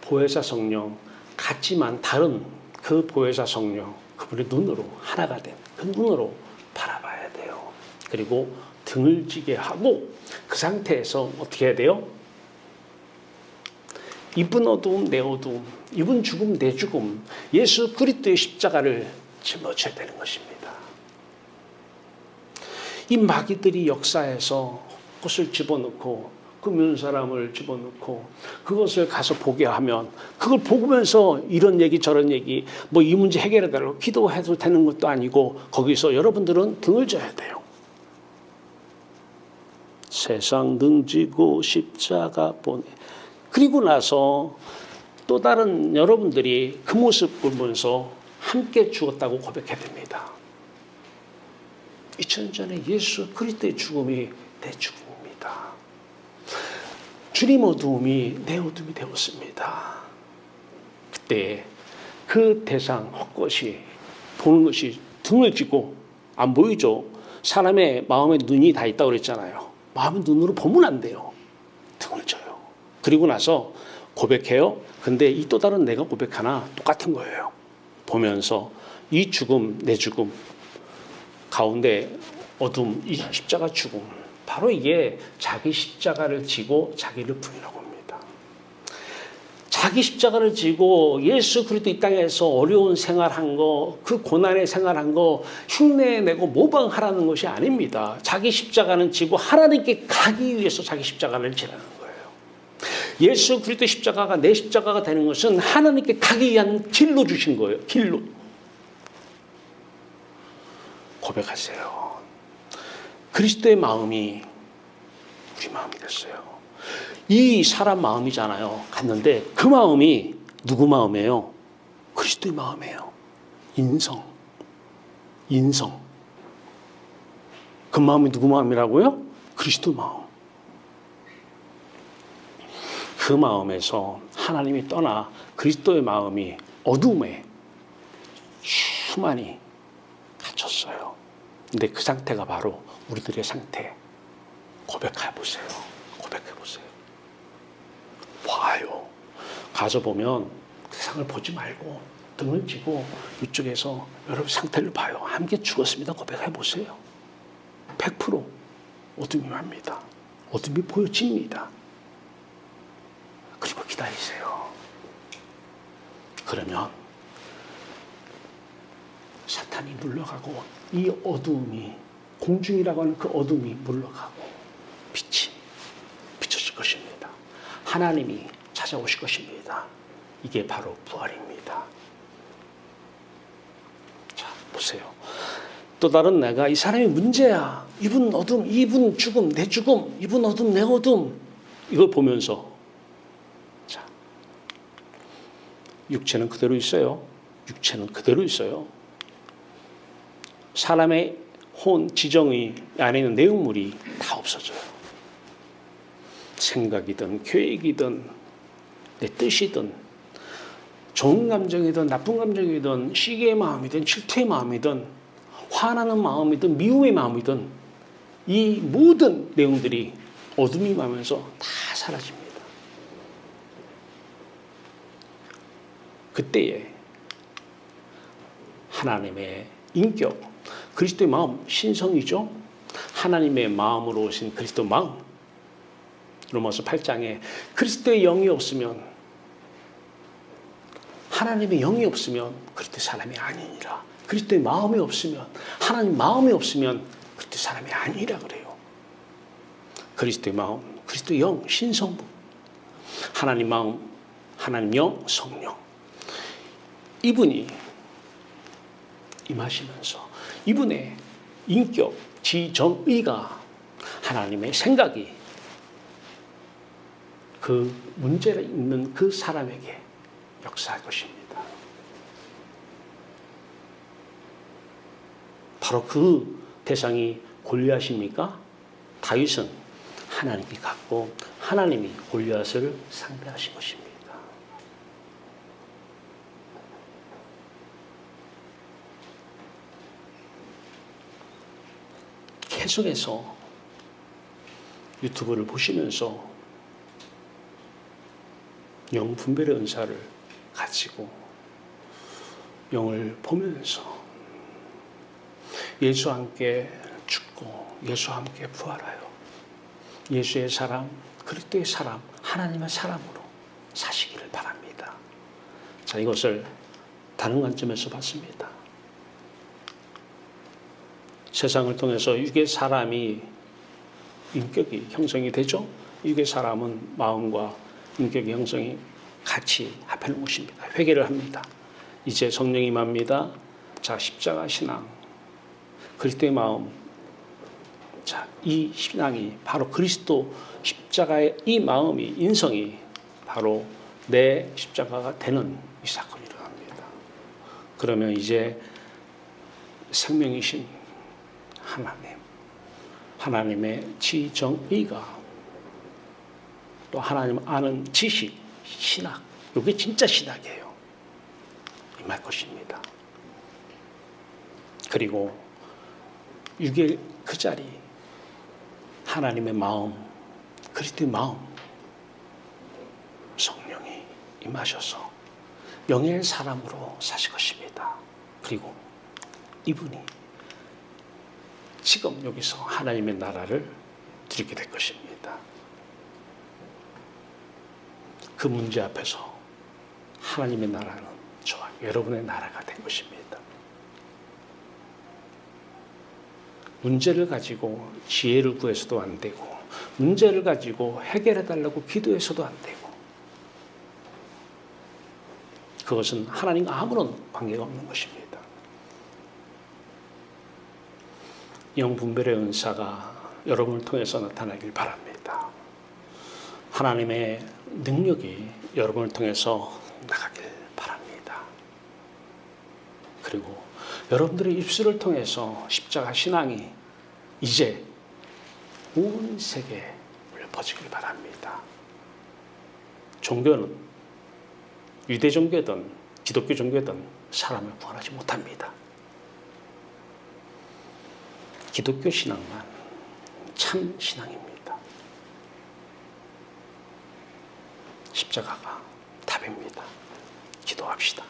보혜사 성령 같지만 다른 그 보혜사 성령 그분의 눈으로 하나가 된 그 눈으로 바라봐야 돼요. 그리고 등을 지게 하고 그 상태에서 어떻게 해야 돼요? 이분 어두움 내 어두움, 이분 죽음 내 죽음, 예수 그리스도의 십자가를 짊어져야 되는 것입니다. 이 마귀들이 역사에서 그것을 집어넣고 그 미운 사람을 집어넣고 그것을 가서 보게 하면 그걸 보면서 이런 얘기 저런 얘기 뭐 이 문제 해결해달라고 기도해도 되는 것도 아니고 거기서 여러분들은 등을 져야 돼요. 세상 등지고 십자가 보내. 그리고 나서 또 다른 여러분들이 그 모습 보면서 함께 죽었다고 고백해야 됩니다. 2000년 전에 예수 그리스도의 죽음이 내 죽음입니다. 주님 어두움이 내 어둠이 되었습니다. 그때 그 대상 헛것이 보는 것이 등을 쥐고 안 보이죠. 사람의 마음에 눈이 다 있다고 그랬잖아요. 마음의 눈으로 보면 안 돼요. 등을 져요. 그리고 나서 고백해요. 근데 이 또 다른 내가 고백하나 똑같은 거예요. 보면서 이 죽음 내 죽음 가운데 어둠 이 십자가 죽음 바로 이게 자기 십자가를 지고 자기를 부인하고 합니다. 자기 십자가를 지고 예수 그리스도 이 땅에서 어려운 생활한 거, 그 고난의 생활한 거 흉내내고 모방하라는 것이 아닙니다. 자기 십자가는 지고 하나님께 가기 위해서 자기 십자가를 지라는 거예요. 예수 그리스도 십자가가 내 십자가가 되는 것은 하나님께 가기 위한 길로 주신 거예요. 길로. 고백하세요. 그리스도의 마음이 우리 마음이 됐어요. 이 사람 마음이잖아요. 갔는데 그 마음이 누구 마음이에요? 그리스도의 마음이에요. 인성. 그 마음이 누구 마음이라고요? 그리스도 마음. 그 마음에서 하나님이 떠나 그리스도의 마음이 어둠에 수많이 갇혔어요. 근데 그 상태가 바로 우리들의 상태. 고백해보세요. 고백해보세요. 봐요. 가서 보면 세상을 보지 말고 등을 쥐고 이쪽에서 여러분 상태를 봐요. 함께 죽었습니다. 고백해보세요. 100% 어둠이 맙니다. 어둠이 보여집니다. 그리고 기다리세요. 그러면 사탄이 물러가고 이 어두움이, 공중이라고 하는 그 어둠이 물러가고 빛이 비춰질 것입니다. 하나님이 찾아오실 것입니다. 이게 바로 부활입니다. 자, 보세요. 또 다른 내가 이 사람이 문제야. 이분 어둠, 이분 죽음, 내 죽음, 이분 어둠, 내 어둠. 이걸 보면서 자, 육체는 그대로 있어요. 육체는 그대로 있어요. 사람의 혼, 지정의 안에 있는 내용물이 다 없어져요. 생각이든 계획이든 내 뜻이든 좋은 감정이든 나쁜 감정이든 시기의 마음이든 질투의 마음이든 화나는 마음이든 미움의 마음이든 이 모든 내용들이 어둠이 임하면서 다 사라집니다. 그때에 하나님의 인격, 그리스도의 마음, 신성이죠. 하나님의 마음으로 오신 그리스도 마음. 로마서 8장에 그리스도의 영이 없으면, 하나님의 영이 없으면 그리스도의 사람이 아니니라. 그리스도의 마음이 없으면, 하나님 마음이 없으면 그리스도의 사람이 아니라 그래요. 그리스도의 마음, 그리스도의 영, 신성부. 하나님 마음, 하나님 영, 성령. 이분이 임하시면서 이분의 인격, 지정의가, 하나님의 생각이 그 문제가 있는 그 사람에게 역사할 것입니다. 바로 그 대상이 골리앗입니까? 다윗은 하나님이 갖고 하나님이 골리앗을 상대하신 것입니다. 계속해서 유튜브를 보시면서 영 분별의 은사를 가지고 영을 보면서 예수와 함께 죽고 예수와 함께 부활하여 예수의 사람, 그리스도의 사람, 하나님의 사람으로 사시기를 바랍니다. 자, 이것을 다른 관점에서 봤습니다. 세상을 통해서 육의 사람이 인격이 형성이 되죠. 육의 사람은 마음과 인격의 형성이 같이 합해 놓은 것입니다. 회개를 합니다. 이제 성령이 임합니다. 자, 십자가 신앙, 그리스도의 마음. 자, 이 신앙이 바로 그리스도 십자가의 이 마음이, 인성이 바로 내 십자가가 되는 이 사건이 일어납니다. 그러면 이제 생명이신 하나님, 하나님의 지정의가, 또 하나님 아는 지식, 신학, 이게 진짜 신학이에요. 임할 것입니다. 그리고 육의 그 자리, 하나님의 마음, 그리스도의 마음, 성령이 임하셔서 영의 사람으로 사실 것입니다. 그리고 이분이 지금 여기서 하나님의 나라를 드리게 될 것입니다. 그 문제 앞에서 하나님의 나라는 저와 여러분의 나라가 된 것입니다. 문제를 가지고 지혜를 구해서도 안 되고, 문제를 가지고 해결해달라고 기도해서도 안 되고, 그것은 하나님과 아무런 관계가 없는 것입니다. 영분별의 은사가 여러분을 통해서 나타나길 바랍니다. 하나님의 능력이 여러분을 통해서 나가길 바랍니다. 그리고 여러분들의 입술을 통해서 십자가 신앙이 이제 온 세계에 퍼지길 바랍니다. 종교는 유대 종교든 기독교 종교든 사람을 구원하지 못합니다. 기독교 신앙만 참 신앙입니다. 십자가가 답입니다. 기도합시다.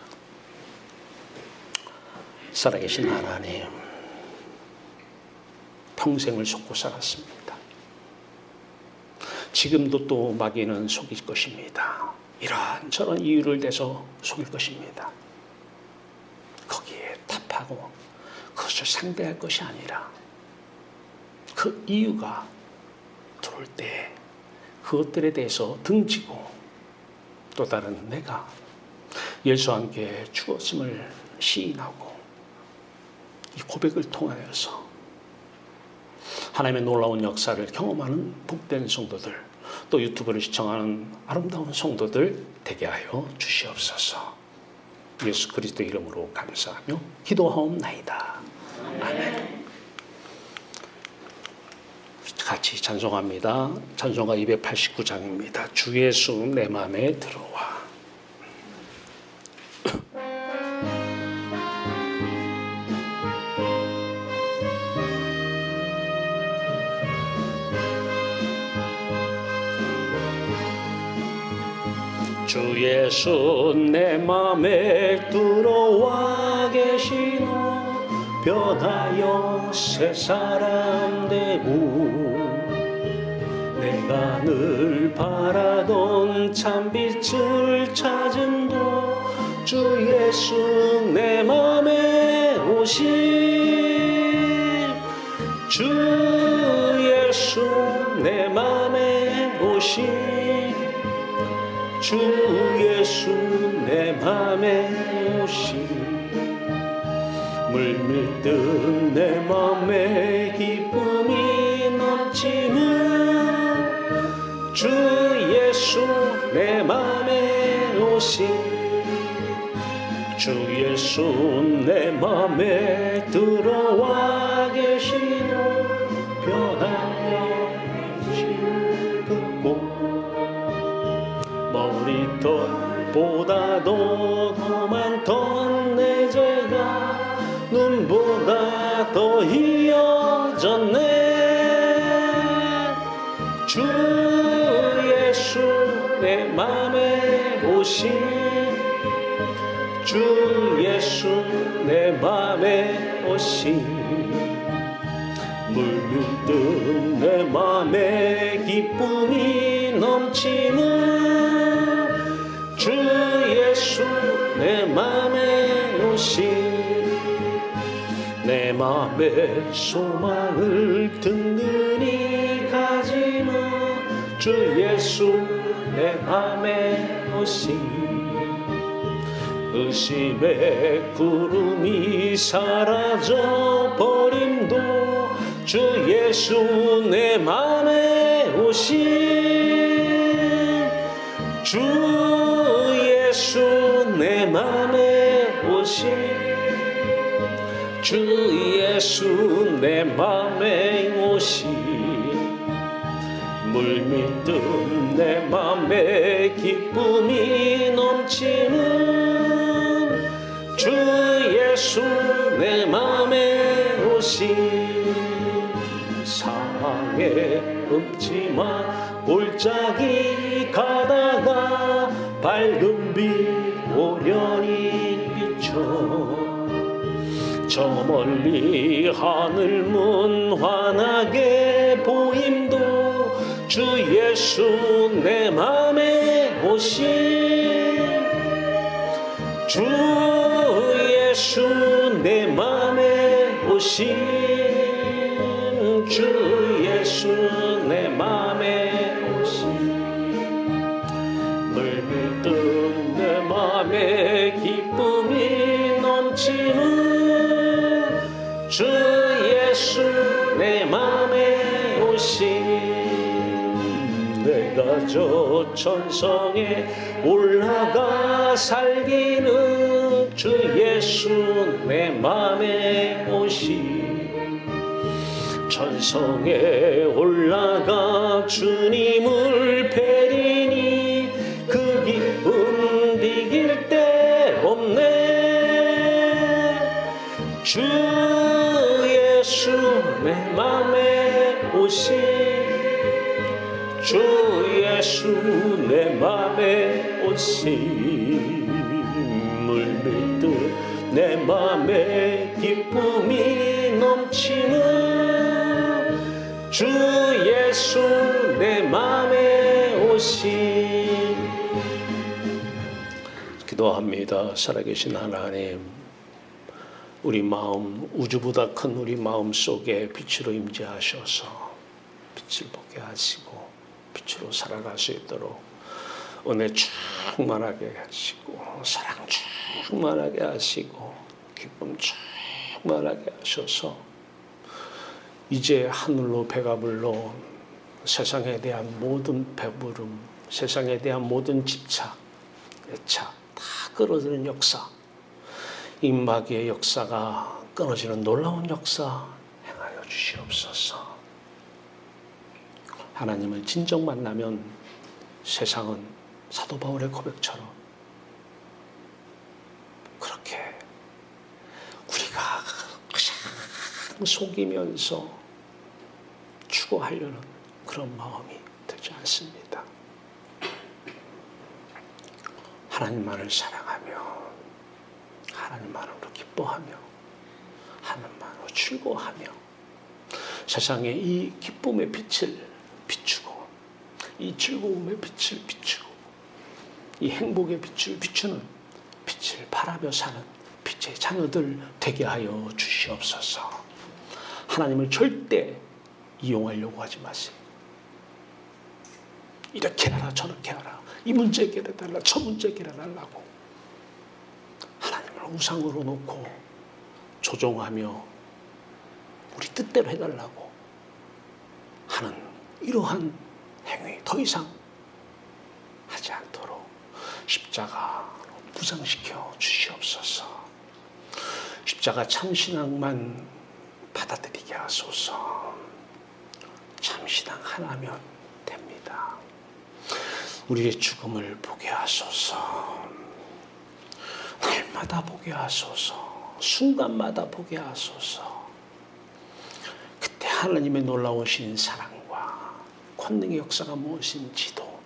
살아계신 하나님, 평생을 속고 살았습니다. 지금도 또 마귀는 속일 것입니다. 이런저런 이유를 대서 속일 것입니다. 거기에 답하고 그것을 상대할 것이 아니라 그 이유가 들어올 때 그것들에 대해서 등지고 또 다른 내가 예수와 함께 죽었음을 시인하고 이 고백을 통하여서 하나님의 놀라운 역사를 경험하는 복된 성도들, 또 유튜브를 시청하는 아름다운 성도들 되게 하여 주시옵소서. 예수 그리스도 이름으로 감사하며 기도하옵나이다. 아멘. 같이 찬송합니다. 찬송가 289장입니다. 주 예수 내 맘에 들어와. 주 예수 내 맘에 들어와 계시노 변하여 새 사람 되고 내가 늘 바라던 참빛을 찾음도 주 예수 내 맘에 오심 주 예수 내 맘에 오심 주 예수 내 맘에 오심 물밀듯 내 맘에 기쁨이 넘치는 주 예수 내 맘에 오심 주 예수 내 맘에 들어와 계시는 변하여 즐겁고 머리털보다도 더 많던 내 죄가 눈보다 더 희어졌네 주 예수 내 맘에 오심 주 예수 내 맘에 오심 물밀듯 내 맘에 기쁨이 넘치는 주 예수 내 맘에 오심 내 맘에 소망을 든든히 가지는 주 예수 내 맘에 오심 의심의 구름이 사라져 버림도 주 예수 내 맘에 오심 주 예수 내 맘에 오심 주 예수 내 맘에 오심 물밀듯 내 맘에 기쁨이 넘치는 주 예수 내 맘에 오심 사랑의 음침한 골짜기 가다가 밝은 빛 오련히 비춰 저 멀리 하늘 문 환하게 보임도 주 예수 내 맘에 오심 주 예수 내 맘에 오심 주 예수 내 맘에 오심 물밀듯 내 맘에 기쁨이 넘치는 주 예수 내 맘에 오심 내가 저 천성에 올라가 살기는 주 예수 내 맘에 오심 천성에 올라가 주님을 뵈리니 그 기쁨 비길 데 없네 주 예수 내 맘에 오심 주 예수 내 맘에 오심 물밀듯 내 맘에 기쁨이 넘치는 주 예수 내 맘에 오심 기도합니다. 살아계신 하나님, 우리 마음, 우주보다 큰 우리 마음 속에 빛으로 임재하셔서 빛을 보게 하시고 빛으로 살아갈 수 있도록 은혜 충만하게 하시고 사랑 충만하게 하시고 기쁨 충만하게 하셔서 이제 하늘로 배가 불러 세상에 대한 모든 배부름, 세상에 대한 모든 집착, 애착 다 끊어지는 역사, 이 마귀의 역사가 끊어지는 놀라운 역사 행하여 주시옵소서. 하나님을 진정 만나면 세상은 사도 바울의 고백처럼 그렇게 우리가 그냥 속이면서 추구하려는 그런 마음이 되지 않습니다. 하나님만을 사랑하며 하나님만으로 기뻐하며 하나님만으로 즐거워하며 세상에 이 기쁨의 빛을 비추고 이 즐거움의 빛을 비추고 이 행복의 빛을 비추는 빛을 바라며 사는 빛의 자녀들 되게 하여 주시옵소서. 하나님을 절대 이용하려고 하지 마세요. 이렇게 하라 저렇게 하라, 이 문제 해결해달라 저 문제 해결해달라고 하나님을 우상으로 놓고 조종하며 우리 뜻대로 해달라고 하는 이러한 행위 더 이상 하지 않도록 십자가로 무장시켜 주시옵소서. 십자가 참신앙만 받아들이게 하소서. 참신앙 하나면 됩니다. 우리의 죽음을 보게 하소서. 날마다 보게 하소서. 순간마다 보게 하소서. 그때 하나님의 놀라우신 사랑과 권능의 역사가 무엇인지도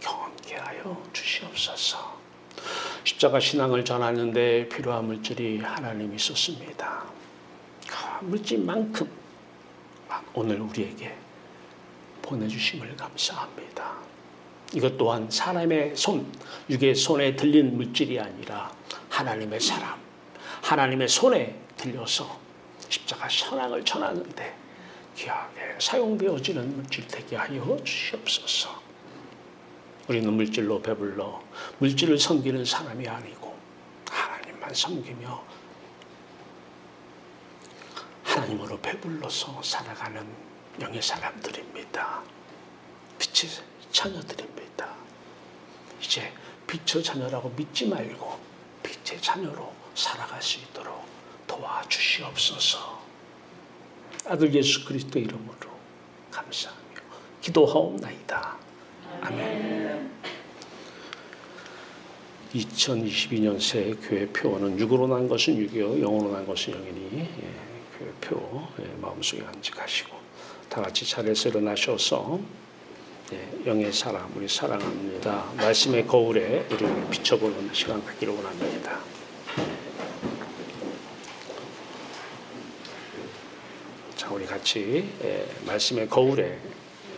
경험케 하여 주시옵소서. 십자가 신앙을 전하는데 필요한 물질이 하나님이 썼습니다. 그 물질만큼 오늘 우리에게 보내주심을 감사합니다. 이것 또한 사람의 손, 육의 손에 들린 물질이 아니라 하나님의 사람, 하나님의 손에 들려서 십자가 신앙을 전하는데 귀하게 사용되어지는 물질 되게 하여 주시옵소서. 우리는 물질로 배불러 물질을 섬기는 사람이 아니고 하나님만 섬기며 하나님으로 배불러서 살아가는 영의 사람들입니다. 빛의 자녀들입니다. 이제 빛의 자녀라고 믿지 말고 빛의 자녀로 살아갈 수 있도록 도와주시옵소서. 아들 예수 그리스도 이름으로 감사하며 기도하옵나이다. 아멘. 2022년 새 교회 표어는 육으로 난 것은 육이요 영으로 난 것은 영이니 교회 표 마음속에 간직하시고 다 같이 자리에서 일어나셔서 영의 사람 우리 사랑합니다. 말씀의 거울에 우리를 비춰보는 시간 갖기를 원합니다. 자, 우리 같이 말씀의 거울에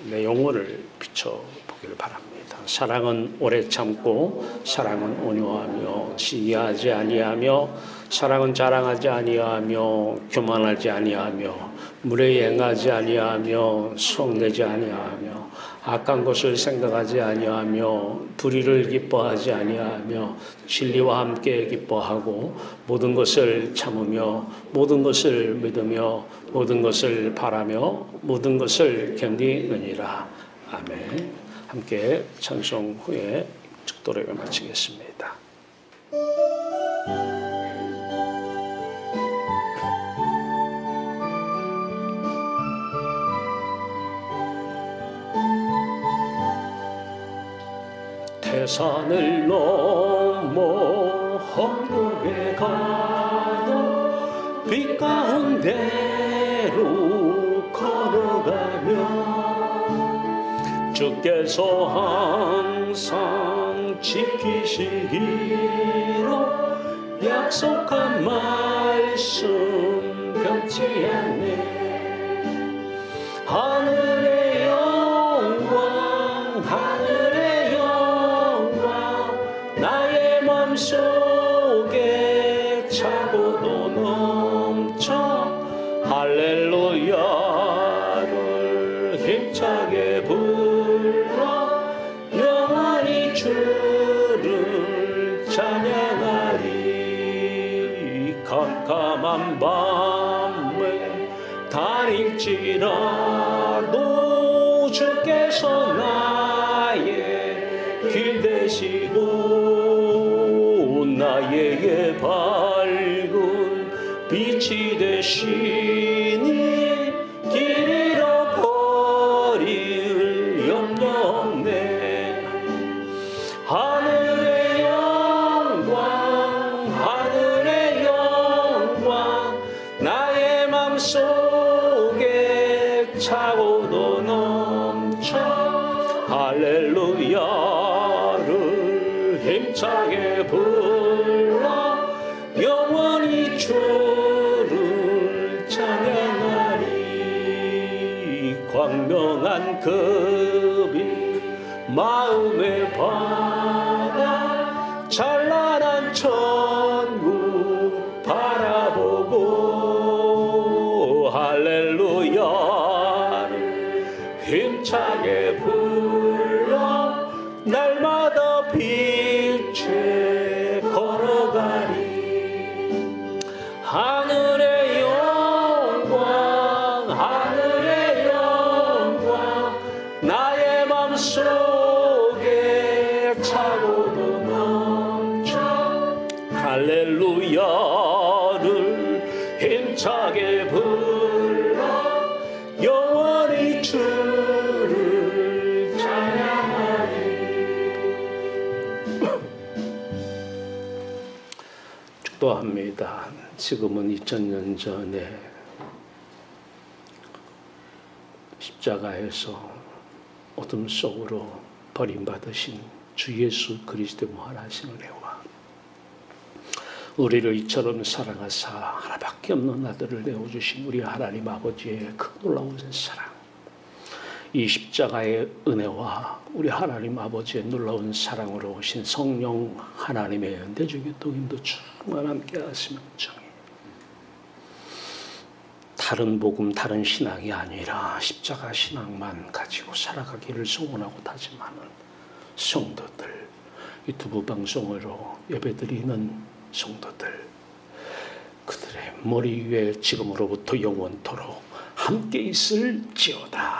내 영혼을 비춰보기를 바랍니다. 사랑은 오래 참고 사랑은 온유하며 시기하지 아니하며 사랑은 자랑하지 아니하며 교만하지 아니하며 물에 행하지 아니하며 속내지 아니하며 악한 것을 생각하지 아니하며 불의를 기뻐하지 아니하며 진리와 함께 기뻐하고 모든 것을 참으며 모든 것을 믿으며 모든 것을 바라며 모든 것을 견디느니라. 아멘. 함께 찬송 후에 축도를 마치겠습니다. 태산을 넘어 험곡에 가도 빛 가운데로 걸어가며 주께서 항상 지키시기로 약속한 말씀 변치 않네. 하늘의 영광 하늘의 영광 나의 맘속 맘속에 차고도 넘쳐 할렐루야를 힘차게 불러 영원히 주를 찬양하리. 캄캄한 밤에 다닐지라도 주께서 나의 길 되시고 나에게 밝은 빛이 되시니 길 잃어버릴 염려 없네. 하늘의 영광 나의 맘속에 차고도 넘쳐 할렐루야를 힘차게 불러 영원히 주를 찬양하리. 광명한 그 빛 마음의 바다 찬란한 천국 바라보고 할렐루야를 힘차게 불러 날마다 빛에 걸어가리. 하늘의 영광 나의 맘속에 차고도 넘쳐 할렐루야를 힘차게 불러 영원히 주를 찬양하리. 축도합니다. 지금은 2000년 전에 십자가에서 어둠 속으로 버림받으신 주 예수 그리스도의 무한하신 은혜와 우리를 이처럼 사랑하사 하나밖에 없는 아들을 내어주신 우리 하나님 아버지의 그 놀라운 사랑, 이 십자가의 은혜와 우리 하나님 아버지의 놀라운 사랑으로 오신 성령 하나님의 연대주의 동임도 충만 함께 하시면 정해. 다른 복음, 다른 신앙이 아니라 십자가 신앙만 가지고 살아가기를 소원하고 다짐하는 성도들, 유튜브 방송으로 예배드리는 성도들, 그들의 머리 위에 지금으로부터 영원토록 함께 있을지어다.